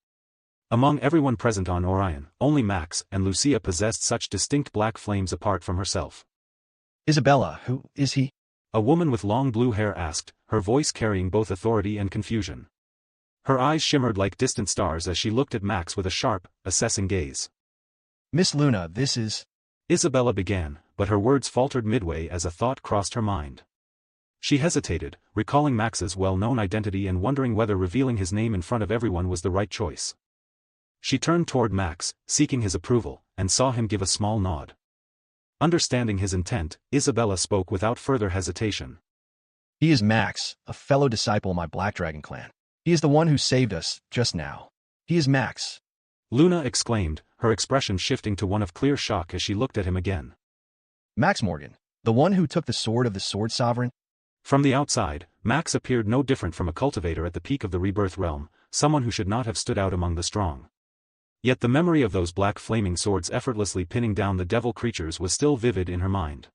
S1: Among everyone present on Orion, only Max and Lucia possessed such distinct black flames apart from herself.
S2: Isabella, who is he?
S1: A woman with long blue hair asked, her voice carrying both authority and confusion. Her eyes shimmered like distant stars as she looked at Max with a sharp, assessing gaze.
S2: Miss Luna, this is...
S1: Isabella began, but her words faltered midway as a thought crossed her mind. She hesitated, recalling Max's well-known identity and wondering whether revealing his name in front of everyone was the right choice. She turned toward Max, seeking his approval, and saw him give a small nod. Understanding his intent, Isabella spoke without further hesitation.
S2: He is Max, a fellow disciple of my Black Dragon clan. He is the one who saved us, just now. He is Max.
S1: Luna exclaimed, her expression shifting to one of clear shock as she looked at him again.
S2: Max Morgan, the one who took the sword of the Sword Sovereign?
S1: From the outside, Max appeared no different from a cultivator at the peak of the rebirth realm, someone who should not have stood out among the strong. Yet the memory of those black flaming swords effortlessly pinning down the devil creatures was still vivid in her mind.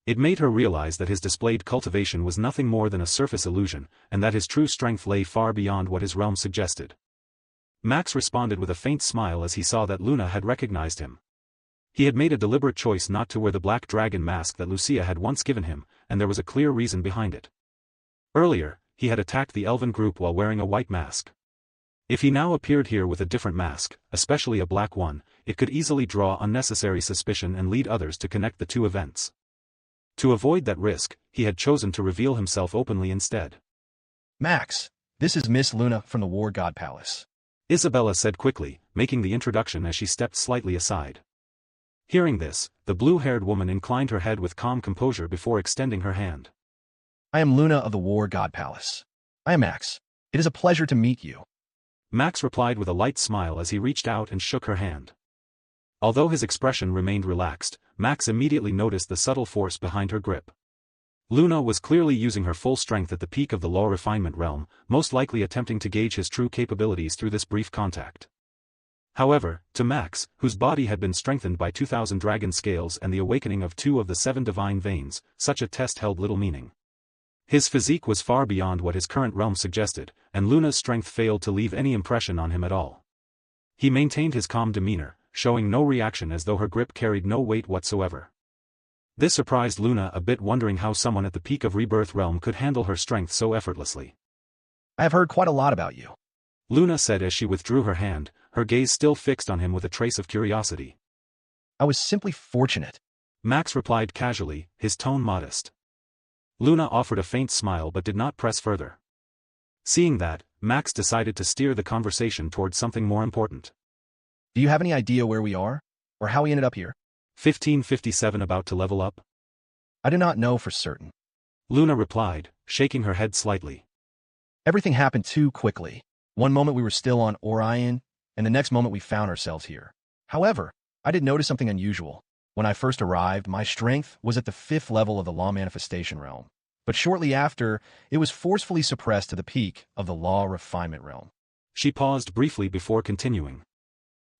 S1: It made her realize that his displayed cultivation was nothing more than a surface illusion, and that his true strength lay far beyond what his realm suggested. Max responded with a faint smile as he saw that Luna had recognized him. He had made a deliberate choice not to wear the black dragon mask that Lucia had once given him, and there was a clear reason behind it. Earlier, he had attacked the elven group while wearing a white mask. If he now appeared here with a different mask, especially a black one, it could easily draw unnecessary suspicion and lead others to connect the two events. To avoid that risk, he had chosen to reveal himself openly instead.
S2: Max, this is Miss Luna from the War God Palace.
S1: Isabella said quickly, making the introduction as she stepped slightly aside. Hearing this, the blue-haired woman inclined her head with calm composure before extending her hand.
S2: I am Luna of the War God Palace. I am Max. It is a pleasure to meet you.
S1: Max replied with a light smile as he reached out and shook her hand. Although his expression remained relaxed, Max immediately noticed the subtle force behind her grip. Luna was clearly using her full strength at the peak of the law refinement realm, most likely attempting to gauge his true capabilities through this brief contact. However, to Max, whose body had been strengthened by 2,000 dragon scales and the awakening of 2 of the 7 divine veins, such a test held little meaning. His physique was far beyond what his current realm suggested, and Luna's strength failed to leave any impression on him at all. He maintained his calm demeanor, showing no reaction as though her grip carried no weight whatsoever. This surprised Luna a bit, wondering how someone at the peak of Rebirth realm could handle her strength so effortlessly.
S2: I have heard quite a lot about you.
S1: Luna said as she withdrew her hand, her gaze still fixed on him with a trace of curiosity.
S2: I was simply fortunate.
S1: Max replied casually, his tone modest. Luna offered a faint smile but did not press further. Seeing that, Max decided to steer the conversation towards something more important.
S2: Do you have any idea where we are? Or how we ended up here?
S1: 1557 about to level up?
S2: I do not know for certain.
S1: Luna replied, shaking her head slightly.
S2: Everything happened too quickly. One moment we were still on Orion, and the next moment we found ourselves here. However, I did notice something unusual. When I first arrived, my strength was at the 5th level of the Law Manifestation realm, but shortly after, it was forcefully suppressed to the peak of the Law Refinement realm.
S1: She paused briefly before continuing.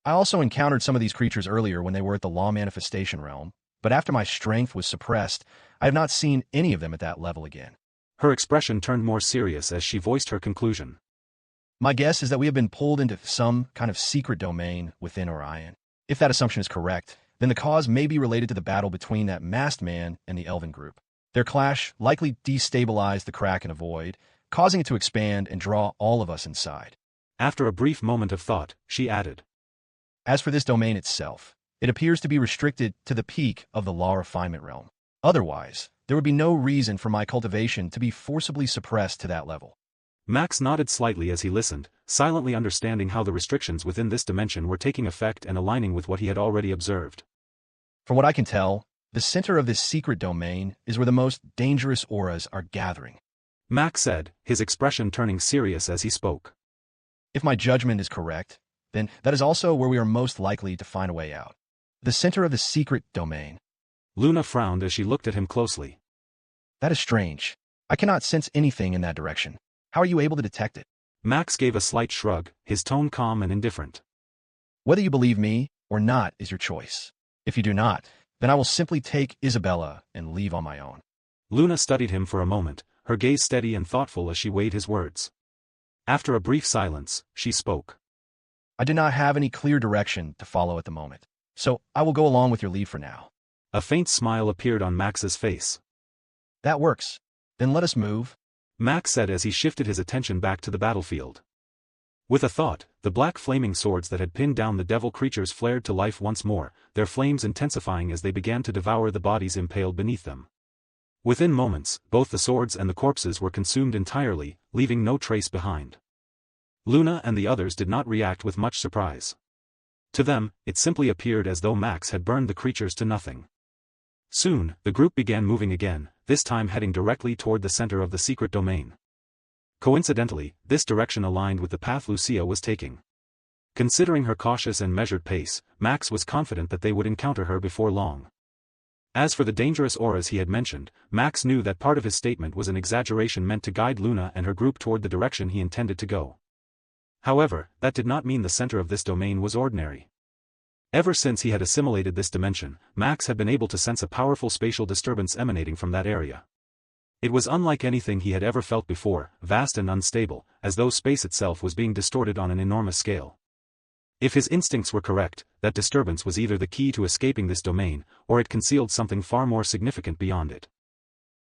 S2: I also encountered some of these creatures earlier when they were at the Law Manifestation realm, but after my strength was suppressed, I have not seen any of them at that level again.
S1: Her expression turned more serious as she voiced her conclusion.
S2: My guess is that we have been pulled into some kind of secret domain within Orion. If that assumption is correct, then the cause may be related to the battle between that masked man and the elven group. Their clash likely destabilized the crack in a void, causing it to expand and draw all of us inside.
S1: After a brief moment of thought, she added.
S2: As for this domain itself, it appears to be restricted to the peak of the Law Refinement realm. Otherwise, there would be no reason for my cultivation to be forcibly suppressed to that level.
S1: Max nodded slightly as he listened, silently understanding how the restrictions within this dimension were taking effect and aligning with what he had already observed.
S2: From what I can tell, the center of this secret domain is where the most dangerous auras are gathering.
S1: Max said, his expression turning serious as he spoke.
S2: If my judgment is correct, then that is also where we are most likely to find a way out. The center of the secret domain.
S1: Luna frowned as she looked at him closely.
S2: That is strange. I cannot sense anything in that direction. How are you able to detect it?
S1: Max gave a slight shrug, his tone calm and indifferent.
S2: Whether you believe me or not is your choice. If you do not, then I will simply take Isabella and leave on my own.
S1: Luna studied him for a moment, her gaze steady and thoughtful as she weighed his words. After a brief silence, she spoke.
S2: I do not have any clear direction to follow at the moment, so I will go along with your lead for now.
S1: A faint smile appeared on Max's face.
S2: That works. Then let us move.
S1: Max said as he shifted his attention back to the battlefield. With a thought, the black flaming swords that had pinned down the devil creatures flared to life once more, their flames intensifying as they began to devour the bodies impaled beneath them. Within moments, both the swords and the corpses were consumed entirely, leaving no trace behind. Luna and the others did not react with much surprise. To them, it simply appeared as though Max had burned the creatures to nothing. Soon, the group began moving again, this time heading directly toward the center of the secret domain. Coincidentally, this direction aligned with the path Lucia was taking. Considering her cautious and measured pace, Max was confident that they would encounter her before long. As for the dangerous auras he had mentioned, Max knew that part of his statement was an exaggeration meant to guide Luna and her group toward the direction he intended to go. However, that did not mean the center of this domain was ordinary. Ever since he had assimilated this dimension, Max had been able to sense a powerful spatial disturbance emanating from that area. It was unlike anything he had ever felt before, vast and unstable, as though space itself was being distorted on an enormous scale. If his instincts were correct, that disturbance was either the key to escaping this domain, or it concealed something far more significant beyond it.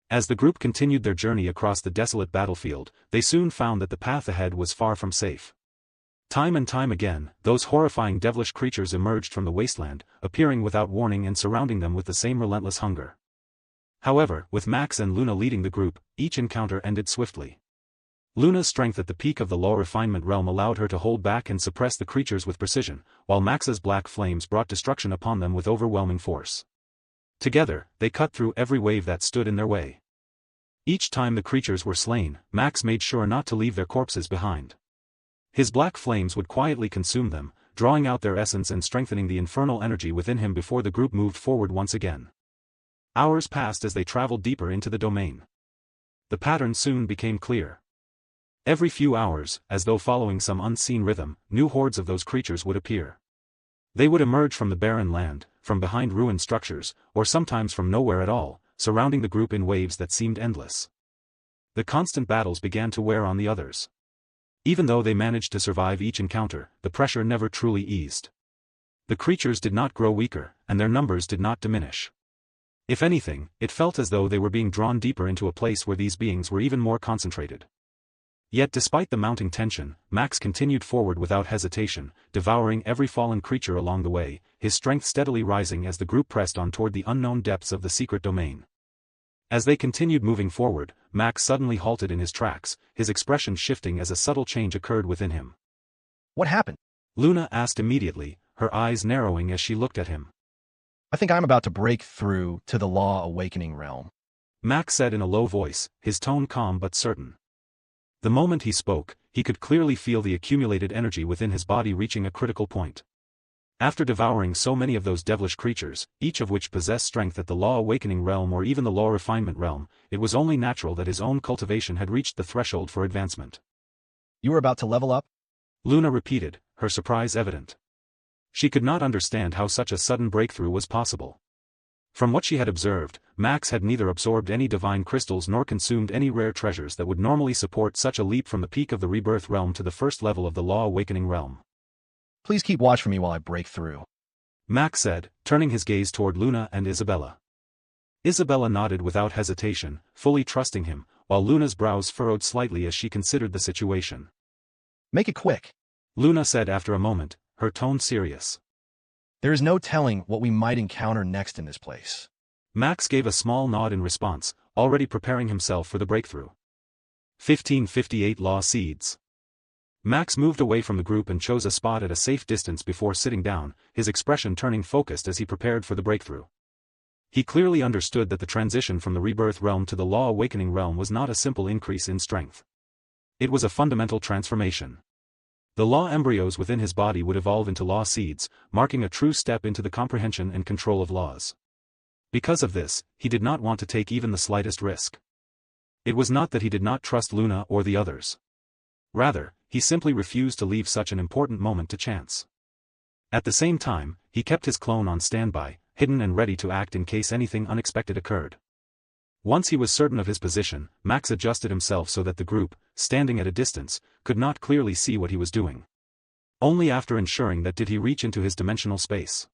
S1: As the group continued their journey across the desolate battlefield, they soon found that the path ahead was far from safe. Time and time again, those horrifying devilish creatures emerged from the wasteland, appearing without warning and surrounding them with the same relentless hunger. However, with Max and Luna leading the group, each encounter ended swiftly. Luna's strength at the peak of the low refinement realm allowed her to hold back and suppress the creatures with precision, while Max's black flames brought destruction upon them with overwhelming force. Together, they cut through every wave that stood in their way. Each time the creatures were slain, Max made sure not to leave their corpses behind. His black flames would quietly consume them, drawing out their essence and strengthening the infernal energy within him before the group moved forward once again. Hours passed as they traveled deeper into the domain. The pattern soon became clear. Every few hours, as though following some unseen rhythm, new hordes of those creatures would appear. They would emerge from the barren land, from behind ruined structures, or sometimes from nowhere at all, surrounding the group in waves that seemed endless. The constant battles began to wear on the others. Even though they managed to survive each encounter, the pressure never truly eased. The creatures did not grow weaker, and their numbers did not diminish. If anything, it felt as though they were being drawn deeper into a place where these beings were even more concentrated. Yet despite the mounting tension, Max continued forward without hesitation, devouring every fallen creature along the way, his strength steadily rising as the group pressed on toward the unknown depths of the secret domain. As they continued moving forward, Max suddenly halted in his tracks, his expression shifting as a subtle change occurred within him.
S2: What happened?
S1: Luna asked immediately, her eyes narrowing as she looked at him.
S2: I think I'm about to break through to the Law Awakening realm.
S1: Max said in a low voice, his tone calm but certain. The moment he spoke, he could clearly feel the accumulated energy within his body reaching a critical point. After devouring so many of those devilish creatures, each of which possessed strength at the Law Awakening realm or even the Law Refinement realm, it was only natural that his own cultivation had reached the threshold for advancement.
S2: You were about to level up?
S1: Luna repeated, her surprise evident. She could not understand how such a sudden breakthrough was possible. From what she had observed, Max had neither absorbed any divine crystals nor consumed any rare treasures that would normally support such a leap from the peak of the rebirth realm to the first level of the Law Awakening realm.
S2: Please keep watch for me while I break through,
S1: Max said, turning his gaze toward Luna and Isabella. Isabella nodded without hesitation, fully trusting him, while Luna's brows furrowed slightly as she considered the situation.
S2: Make it quick,
S1: Luna said after a moment, her tone serious.
S2: There is no telling what we might encounter next in this place.
S1: Max gave a small nod in response, already preparing himself for the breakthrough. 1558 Law Seeds. Max moved away from the group and chose a spot at a safe distance before sitting down, his expression turning focused as he prepared for the breakthrough. He clearly understood that the transition from the rebirth realm to the Law Awakening realm was not a simple increase in strength. It was a fundamental transformation. The law embryos within his body would evolve into law seeds, marking a true step into the comprehension and control of laws. Because of this, he did not want to take even the slightest risk. It was not that he did not trust Luna or the others. Rather, he simply refused to leave such an important moment to chance. At the same time, he kept his clone on standby, hidden and ready to act in case anything unexpected occurred. Once he was certain of his position, Max adjusted himself so that the group, standing at a distance, could not clearly see what he was doing. Only after ensuring that did he reach into his dimensional space.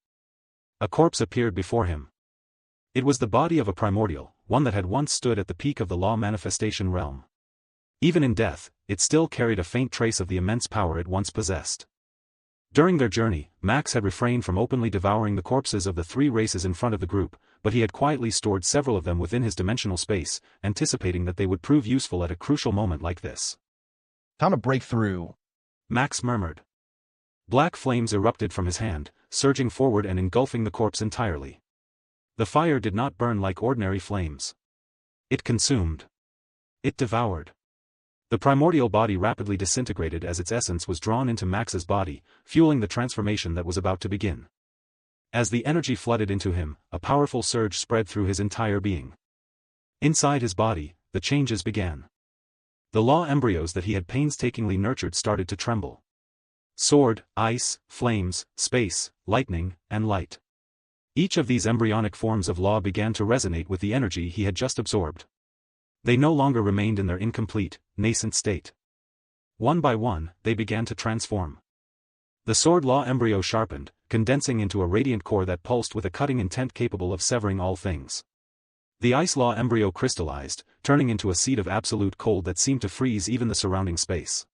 S1: A corpse appeared before him. It was the body of a primordial, one that had once stood at the peak of the law manifestation realm. Even in death, it still carried a faint trace of the immense power it once possessed. During their journey, Max had refrained from openly devouring the corpses of the three races in front of the group, but he had quietly stored several of them within his dimensional space, anticipating that they would prove useful at a crucial moment like this.
S2: Time to break through,
S1: Max murmured. Black flames erupted from his hand, surging forward and engulfing the corpse entirely. The fire did not burn like ordinary flames. It consumed. It devoured. The primordial body rapidly disintegrated as its essence was drawn into Max's body, fueling the transformation that was about to begin. As the energy flooded into him, a powerful surge spread through his entire being. Inside his body, the changes began. The law embryos that he had painstakingly nurtured started to tremble. Sword, ice, flames, space, lightning, and light. Each of these embryonic forms of law began to resonate with the energy he had just absorbed. They no longer remained in their incomplete, nascent state. One by one, they began to transform. The sword law embryo sharpened, condensing into a radiant core that pulsed with a cutting intent capable of severing all things. The ice law embryo crystallized, turning into a seed of absolute cold that seemed to freeze even the surrounding space.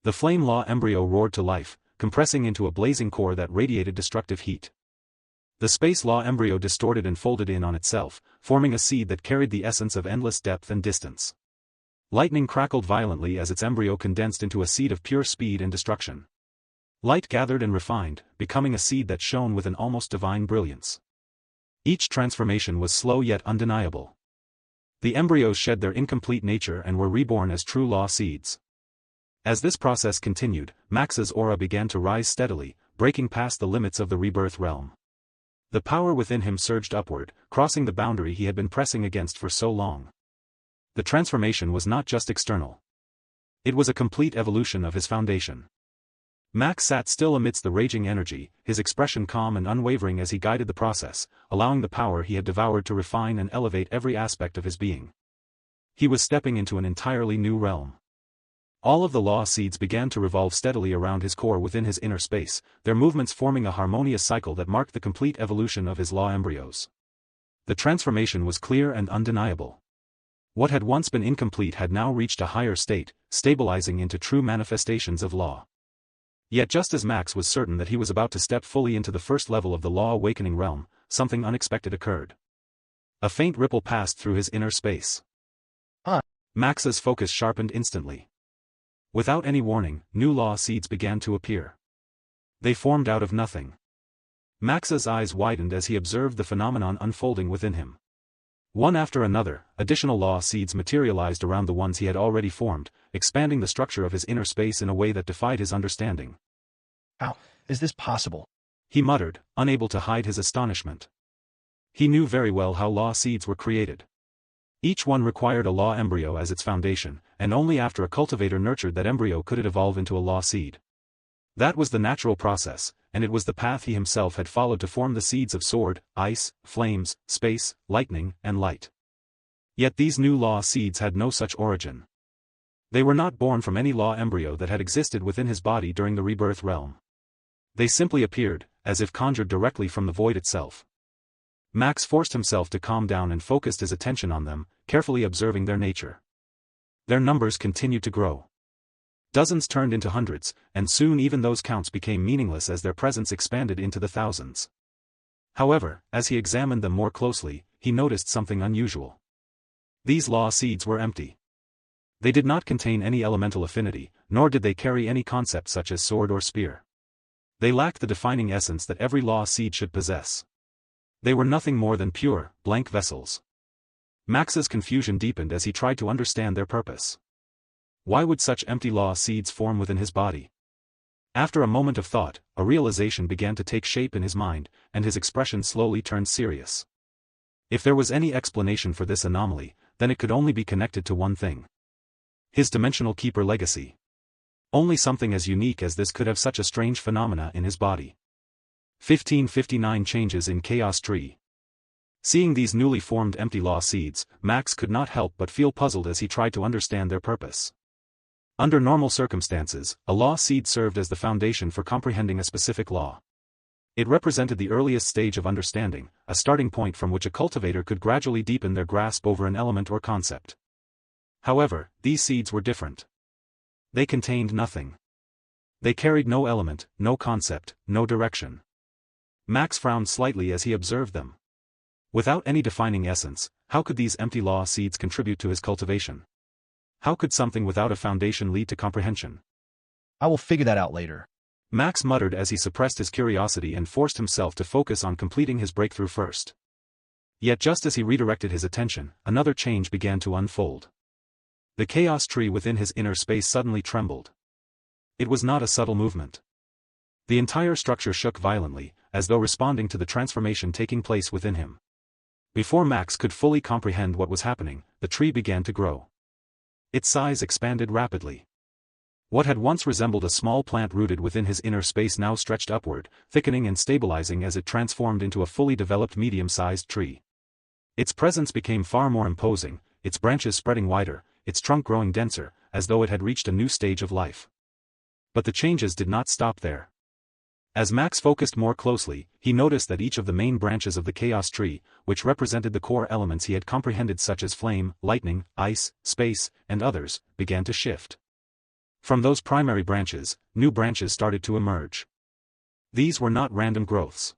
S1: The flame law embryo roared to life, compressing into a blazing core that radiated destructive heat. The space law embryo distorted and folded in on itself, forming a seed that carried the essence of endless depth and distance. Lightning crackled violently as its embryo condensed into a seed of pure speed and destruction. Light gathered and refined, becoming a seed that shone with an almost divine brilliance. Each transformation was slow yet undeniable. The embryos shed their incomplete nature and were reborn as true law seeds. As this process continued, Max's aura began to rise steadily, breaking past the limits of the rebirth realm. The power within him surged upward, crossing the boundary he had been pressing against for so long. The transformation was not just external. It was a complete evolution of his foundation. Max sat still amidst the raging energy, his expression calm and unwavering as he guided the process, allowing the power he had devoured to refine and elevate every aspect of his being. He was stepping into an entirely new realm. All of the law seeds began to revolve steadily around his core within his inner space, their movements forming a harmonious cycle that marked the complete evolution of his law embryos. The transformation was clear and undeniable. What had once been incomplete had now reached a higher state, stabilizing into true manifestations of law. Yet just as Max was certain that he was about to step fully into the first level of the law awakening realm, something unexpected occurred. A faint ripple passed through his inner space. Max's focus sharpened instantly. Without any warning, new law seeds began to appear. They formed out of nothing. Max's eyes widened as he observed the phenomenon unfolding within him. One after another, additional law seeds materialized around the ones he had already formed, expanding the structure of his inner space in a way that defied his understanding.
S2: How is this possible?
S1: He muttered, unable to hide his astonishment. He knew very well how law seeds were created. Each one required a law embryo as its foundation, and only after a cultivator nurtured that embryo could it evolve into a law seed. That was the natural process, and it was the path he himself had followed to form the seeds of sword, ice, flames, space, lightning, and light. Yet these new law seeds had no such origin. They were not born from any law embryo that had existed within his body during the rebirth realm. They simply appeared, as if conjured directly from the void itself. Max forced himself to calm down and focused his attention on them, carefully observing their nature. Their numbers continued to grow. Dozens turned into hundreds, and soon even those counts became meaningless as their presence expanded into the thousands. However, as he examined them more closely, he noticed something unusual. These law seeds were empty. They did not contain any elemental affinity, nor did they carry any concept such as sword or spear. They lacked the defining essence that every law seed should possess. They were nothing more than pure, blank vessels. Max's confusion deepened as he tried to understand their purpose. Why would such empty law seeds form within his body? After a moment of thought, a realization began to take shape in his mind, and his expression slowly turned serious. If there was any explanation for this anomaly, then it could only be connected to one thing. His dimensional keeper legacy. Only something as unique as this could have such a strange phenomena in his body. 1559 Changes in Chaos Tree. Seeing these newly formed empty law seeds, Max could not help but feel puzzled as he tried to understand their purpose. Under normal circumstances, a law seed served as the foundation for comprehending a specific law. It represented the earliest stage of understanding, a starting point from which a cultivator could gradually deepen their grasp over an element or concept. However, these seeds were different. They contained nothing. They carried no element, no concept, no direction. Max frowned slightly as he observed them. Without any defining essence, how could these empty law seeds contribute to his cultivation? How could something without a foundation lead to comprehension?
S2: I will figure that out later.
S1: Max muttered as he suppressed his curiosity and forced himself to focus on completing his breakthrough first. Yet just as he redirected his attention, another change began to unfold. The chaos tree within his inner space suddenly trembled. It was not a subtle movement. The entire structure shook violently, as though responding to the transformation taking place within him. Before Max could fully comprehend what was happening, the tree began to grow. Its size expanded rapidly. What had once resembled a small plant rooted within his inner space now stretched upward, thickening and stabilizing as it transformed into a fully developed medium-sized tree. Its presence became far more imposing, its branches spreading wider, its trunk growing denser, as though it had reached a new stage of life. But the changes did not stop there. As Max focused more closely, he noticed that each of the main branches of the Chaos Tree, which represented the core elements he had comprehended such as flame, lightning, ice, space, and others, began to shift. From those primary branches, new branches started to emerge. These were not random growths.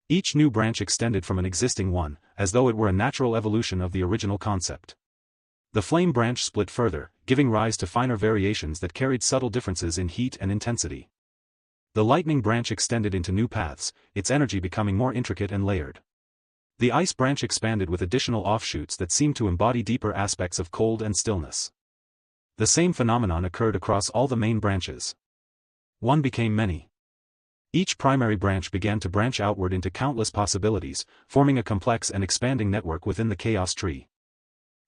S1: Each new branch extended from an existing one, as though it were a natural evolution of the original concept. The flame branch split further, giving rise to finer variations that carried subtle differences in heat and intensity. The lightning branch extended into new paths, its energy becoming more intricate and layered. The ice branch expanded with additional offshoots that seemed to embody deeper aspects of cold and stillness. The same phenomenon occurred across all the main branches. One became many. Each primary branch began to branch outward into countless possibilities, forming a complex and expanding network within the Chaos Tree.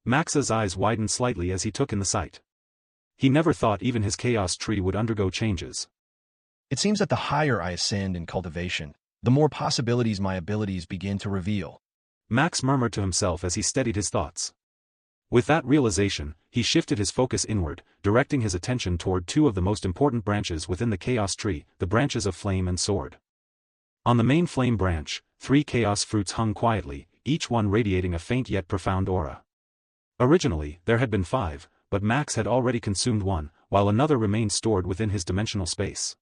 S1: Max's eyes widened slightly as he took in the sight. He never thought even his Chaos Tree would undergo changes.
S2: It seems that the higher I ascend in cultivation, the more possibilities my abilities begin to reveal.
S1: Max murmured to himself as he steadied his thoughts. With that realization, he shifted his focus inward, directing his attention toward two of the most important branches within the Chaos Tree, the branches of Flame and Sword. On the main Flame branch, 3 Chaos fruits hung quietly, each one radiating a faint yet profound aura. Originally, there had been 5, but Max had already consumed one, while another remained stored within his dimensional space.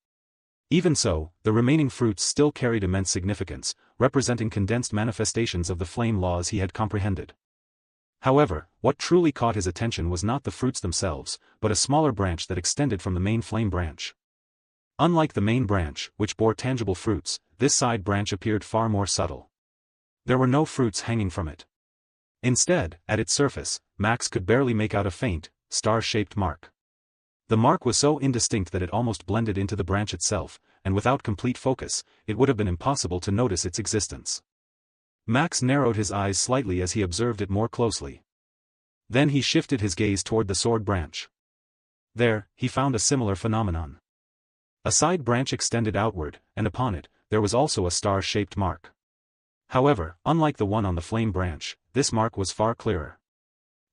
S1: Even so, the remaining fruits still carried immense significance, representing condensed manifestations of the flame laws he had comprehended. However, what truly caught his attention was not the fruits themselves, but a smaller branch that extended from the main flame branch. Unlike the main branch, which bore tangible fruits, this side branch appeared far more subtle. There were no fruits hanging from it. Instead, at its surface, Max could barely make out a faint, star-shaped mark. The mark was so indistinct that it almost blended into the branch itself, and without complete focus, it would have been impossible to notice its existence. Max narrowed his eyes slightly as he observed it more closely. Then he shifted his gaze toward the sword branch. There, he found a similar phenomenon. A side branch extended outward, and upon it, there was also a star-shaped mark. However, unlike the one on the flame branch, this mark was far clearer.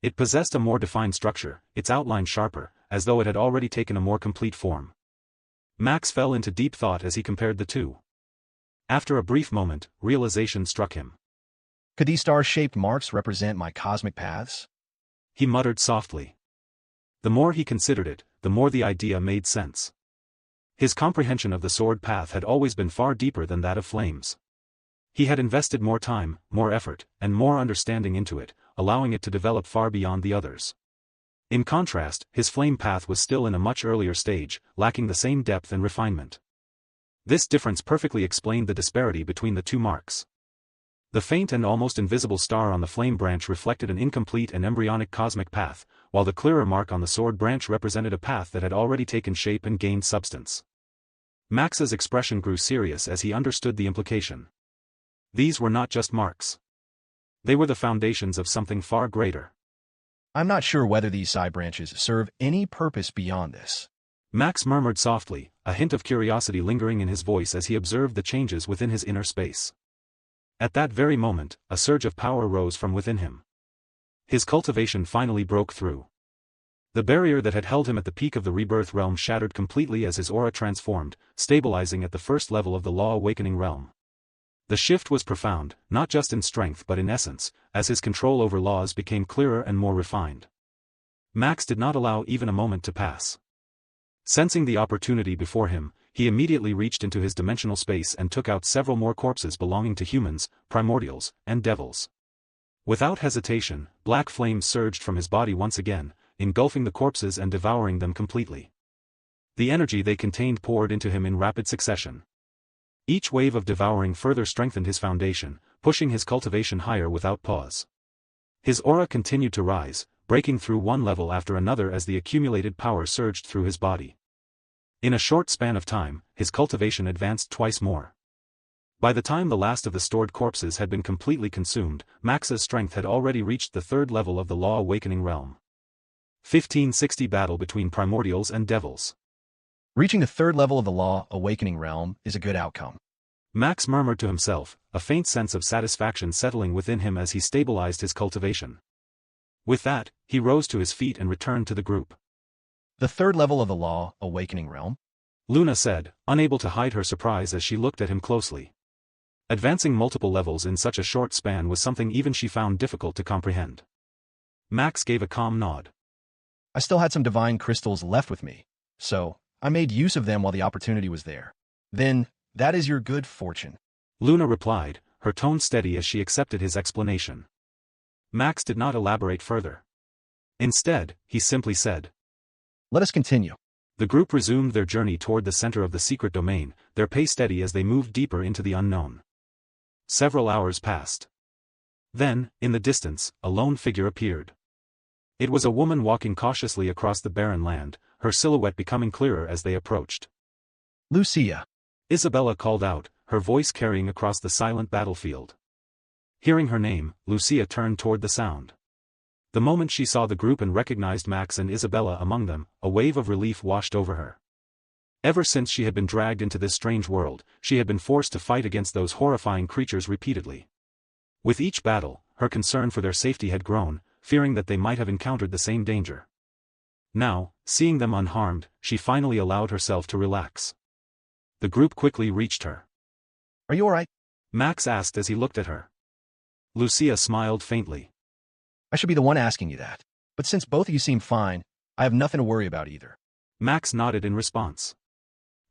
S1: It possessed a more defined structure, its outline sharper, as though it had already taken a more complete form. Max fell into deep thought as he compared the two. After a brief moment, realization struck him.
S2: Could these star-shaped marks represent my cosmic paths?
S1: He muttered softly. The more he considered it, the more the idea made sense. His comprehension of the sword path had always been far deeper than that of flames. He had invested more time, more effort, and more understanding into it, allowing it to develop far beyond the others. In contrast, his flame path was still in a much earlier stage, lacking the same depth and refinement. This difference perfectly explained the disparity between the two marks. The faint and almost invisible star on the flame branch reflected an incomplete and embryonic cosmic path, while the clearer mark on the sword branch represented a path that had already taken shape and gained substance. Max's expression grew serious as he understood the implication. These were not just marks. They were the foundations of something far greater.
S2: I'm not sure whether these side branches serve any purpose beyond this.
S1: Max murmured softly, a hint of curiosity lingering in his voice as he observed the changes within his inner space. At that very moment, a surge of power rose from within him. His cultivation finally broke through. The barrier that had held him at the peak of the rebirth realm shattered completely as his aura transformed, stabilizing at the first level of the Law Awakening realm. The shift was profound, not just in strength but in essence, as his control over laws became clearer and more refined. Max did not allow even a moment to pass. Sensing the opportunity before him, he immediately reached into his dimensional space and took out several more corpses belonging to humans, primordials, and devils. Without hesitation, black flames surged from his body once again, engulfing the corpses and devouring them completely. The energy they contained poured into him in rapid succession. Each wave of devouring further strengthened his foundation, pushing his cultivation higher without pause. His aura continued to rise, breaking through one level after another as the accumulated power surged through his body. In a short span of time, his cultivation advanced twice more. By the time the last of the stored corpses had been completely consumed, Max's strength had already reached the 3rd level of the Law Awakening realm. 1560 Battle between primordials and devils.
S2: Reaching the 3rd level of the Law Awakening realm is a good outcome.
S1: Max murmured to himself, a faint sense of satisfaction settling within him as he stabilized his cultivation. With that, he rose to his feet and returned to the group.
S2: The 3rd level of the Law Awakening realm?
S1: Luna said, unable to hide her surprise as she looked at him closely. Advancing multiple levels in such a short span was something even she found difficult to comprehend. Max gave a calm nod.
S2: I still had some divine crystals left with me, so I made use of them while the opportunity was there. Then, that is your good fortune.
S1: Luna replied, her tone steady as she accepted his explanation. Max did not elaborate further. Instead, he simply said,
S2: Let us continue.
S1: The group resumed their journey toward the center of the secret domain, their pace steady as they moved deeper into the unknown. Several hours passed. Then, in the distance, a lone figure appeared. It was a woman walking cautiously across the barren land, her silhouette becoming clearer as they approached.
S2: Lucia.
S1: Isabella called out, her voice carrying across the silent battlefield. Hearing her name, Lucia turned toward the sound. The moment she saw the group and recognized Max and Isabella among them, a wave of relief washed over her. Ever since she had been dragged into this strange world, she had been forced to fight against those horrifying creatures repeatedly. With each battle, her concern for their safety had grown, fearing that they might have encountered the same danger. Now, seeing them unharmed, she finally allowed herself to relax. The group quickly reached her.
S2: Are you all right?
S1: Max asked as he looked at her. Lucia smiled faintly.
S2: I should be the one asking you that. But since both of you seem fine, I have nothing to worry about either.
S1: Max nodded in response.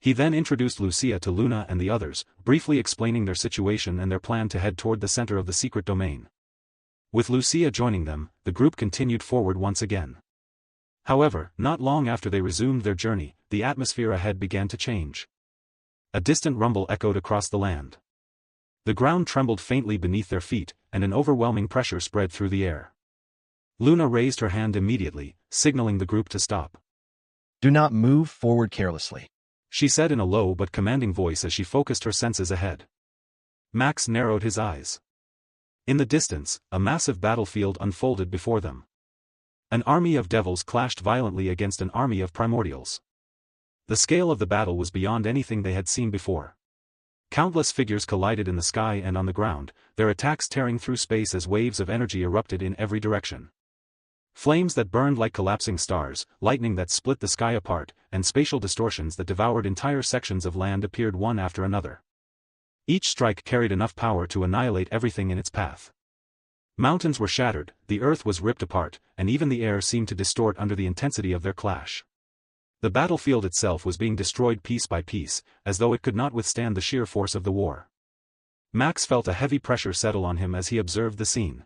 S1: He then introduced Lucia to Luna and the others, briefly explaining their situation and their plan to head toward the center of the secret domain. With Lucia joining them, the group continued forward once again. However, not long after they resumed their journey, the atmosphere ahead began to change. A distant rumble echoed across the land. The ground trembled faintly beneath their feet, and an overwhelming pressure spread through the air. Luna raised her hand immediately, signaling the group to stop.
S2: Do not move forward carelessly,
S1: she said in a low but commanding voice as she focused her senses ahead. Max narrowed his eyes. In the distance, a massive battlefield unfolded before them. An army of devils clashed violently against an army of primordials. The scale of the battle was beyond anything they had seen before. Countless figures collided in the sky and on the ground, their attacks tearing through space as waves of energy erupted in every direction. Flames that burned like collapsing stars, lightning that split the sky apart, and spatial distortions that devoured entire sections of land appeared one after another. Each strike carried enough power to annihilate everything in its path. Mountains were shattered, the earth was ripped apart, and even the air seemed to distort under the intensity of their clash. The battlefield itself was being destroyed piece by piece, as though it could not withstand the sheer force of the war. Max felt a heavy pressure settle on him as he observed the scene.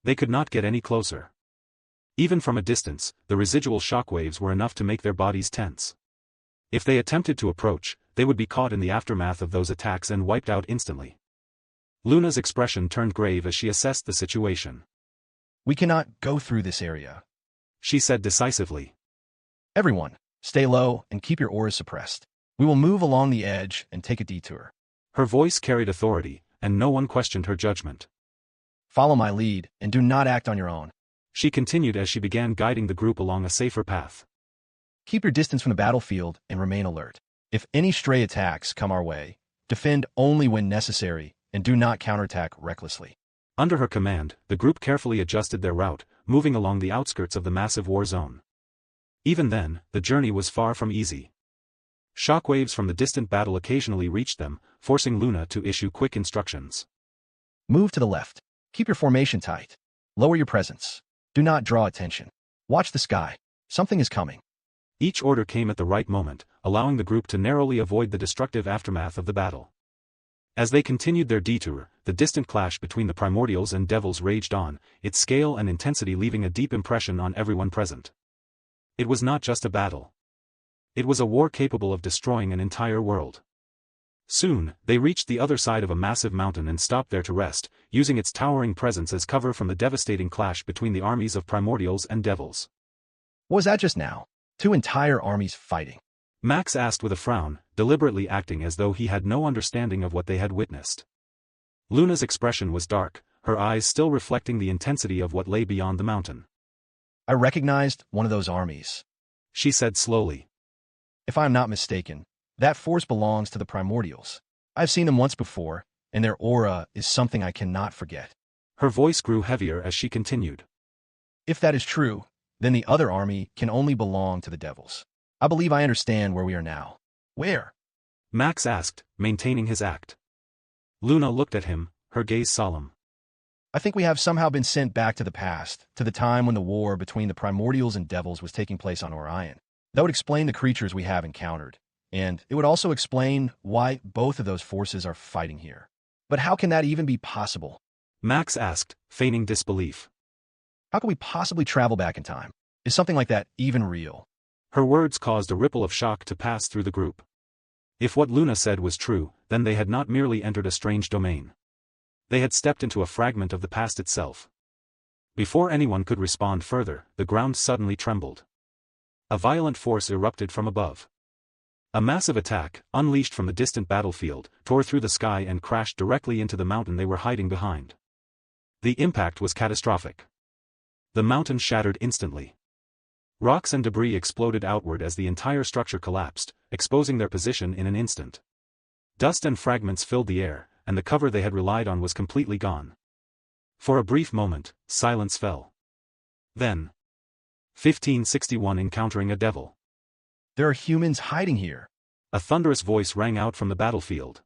S1: They could not get any closer. Even from a distance, the residual shockwaves were enough to make their bodies tense. If they attempted to approach, they would be caught in the aftermath of those attacks and wiped out instantly. Luna's expression turned grave as she assessed the situation.
S2: We cannot go through this area,
S1: she said decisively.
S2: Everyone, stay low and keep your auras suppressed. We will move along the edge and take a detour.
S1: Her voice carried authority, and no one questioned her judgment.
S2: Follow my lead and do not act on your own,
S1: she continued as she began guiding the group along a safer path.
S2: Keep your distance from the battlefield and remain alert. If any stray attacks come our way, defend only when necessary and do not counterattack recklessly.
S1: Under her command, the group carefully adjusted their route, moving along the outskirts of the massive war zone. Even then, the journey was far from easy. Shockwaves from the distant battle occasionally reached them, forcing Luna to issue quick instructions.
S2: Move to the left. Keep your formation tight. Lower your presence. Do not draw attention. Watch the sky. Something is coming.
S1: Each order came at the right moment, allowing the group to narrowly avoid the destructive aftermath of the battle. As they continued their detour, the distant clash between the primordials and devils raged on, its scale and intensity leaving a deep impression on everyone present. It was not just a battle. It was a war capable of destroying an entire world. Soon, they reached the other side of a massive mountain and stopped there to rest, using its towering presence as cover from the devastating clash between the armies of primordials and devils.
S2: What was that just now? Two entire armies fighting.
S1: Max asked with a frown, deliberately acting as though he had no understanding of what they had witnessed. Luna's expression was dark, her eyes still reflecting the intensity of what lay beyond the mountain.
S2: I recognized one of those armies,
S1: she said slowly.
S2: If I am not mistaken, that force belongs to the primordials. I've seen them once before, and their aura is something I cannot forget.
S1: Her voice grew heavier as she continued.
S2: If that is true, then the other army can only belong to the devils. I believe I understand where we are now. Where?
S1: Max asked, maintaining his act. Luna looked at him, her gaze solemn.
S2: I think we have somehow been sent back to the past, to the time when the war between the primordials and devils was taking place on Orion. That would explain the creatures we have encountered, and it would also explain why both of those forces are fighting here. But how can that even be possible?
S1: Max asked, feigning disbelief.
S2: How can we possibly travel back in time? Is something like that even real?
S1: Her words caused a ripple of shock to pass through the group. If what Luna said was true, then they had not merely entered a strange domain. They had stepped into a fragment of the past itself. Before anyone could respond further, the ground suddenly trembled. A violent force erupted from above. A massive attack, unleashed from the distant battlefield, tore through the sky and crashed directly into the mountain they were hiding behind. The impact was catastrophic. The mountain shattered instantly. Rocks and debris exploded outward as the entire structure collapsed, exposing their position in an instant. Dust and fragments filled the air, and the cover they had relied on was completely gone. For a brief moment, silence fell. Then, 1561 encountering a devil.
S2: There are humans hiding here.
S1: A thunderous voice rang out from the battlefield.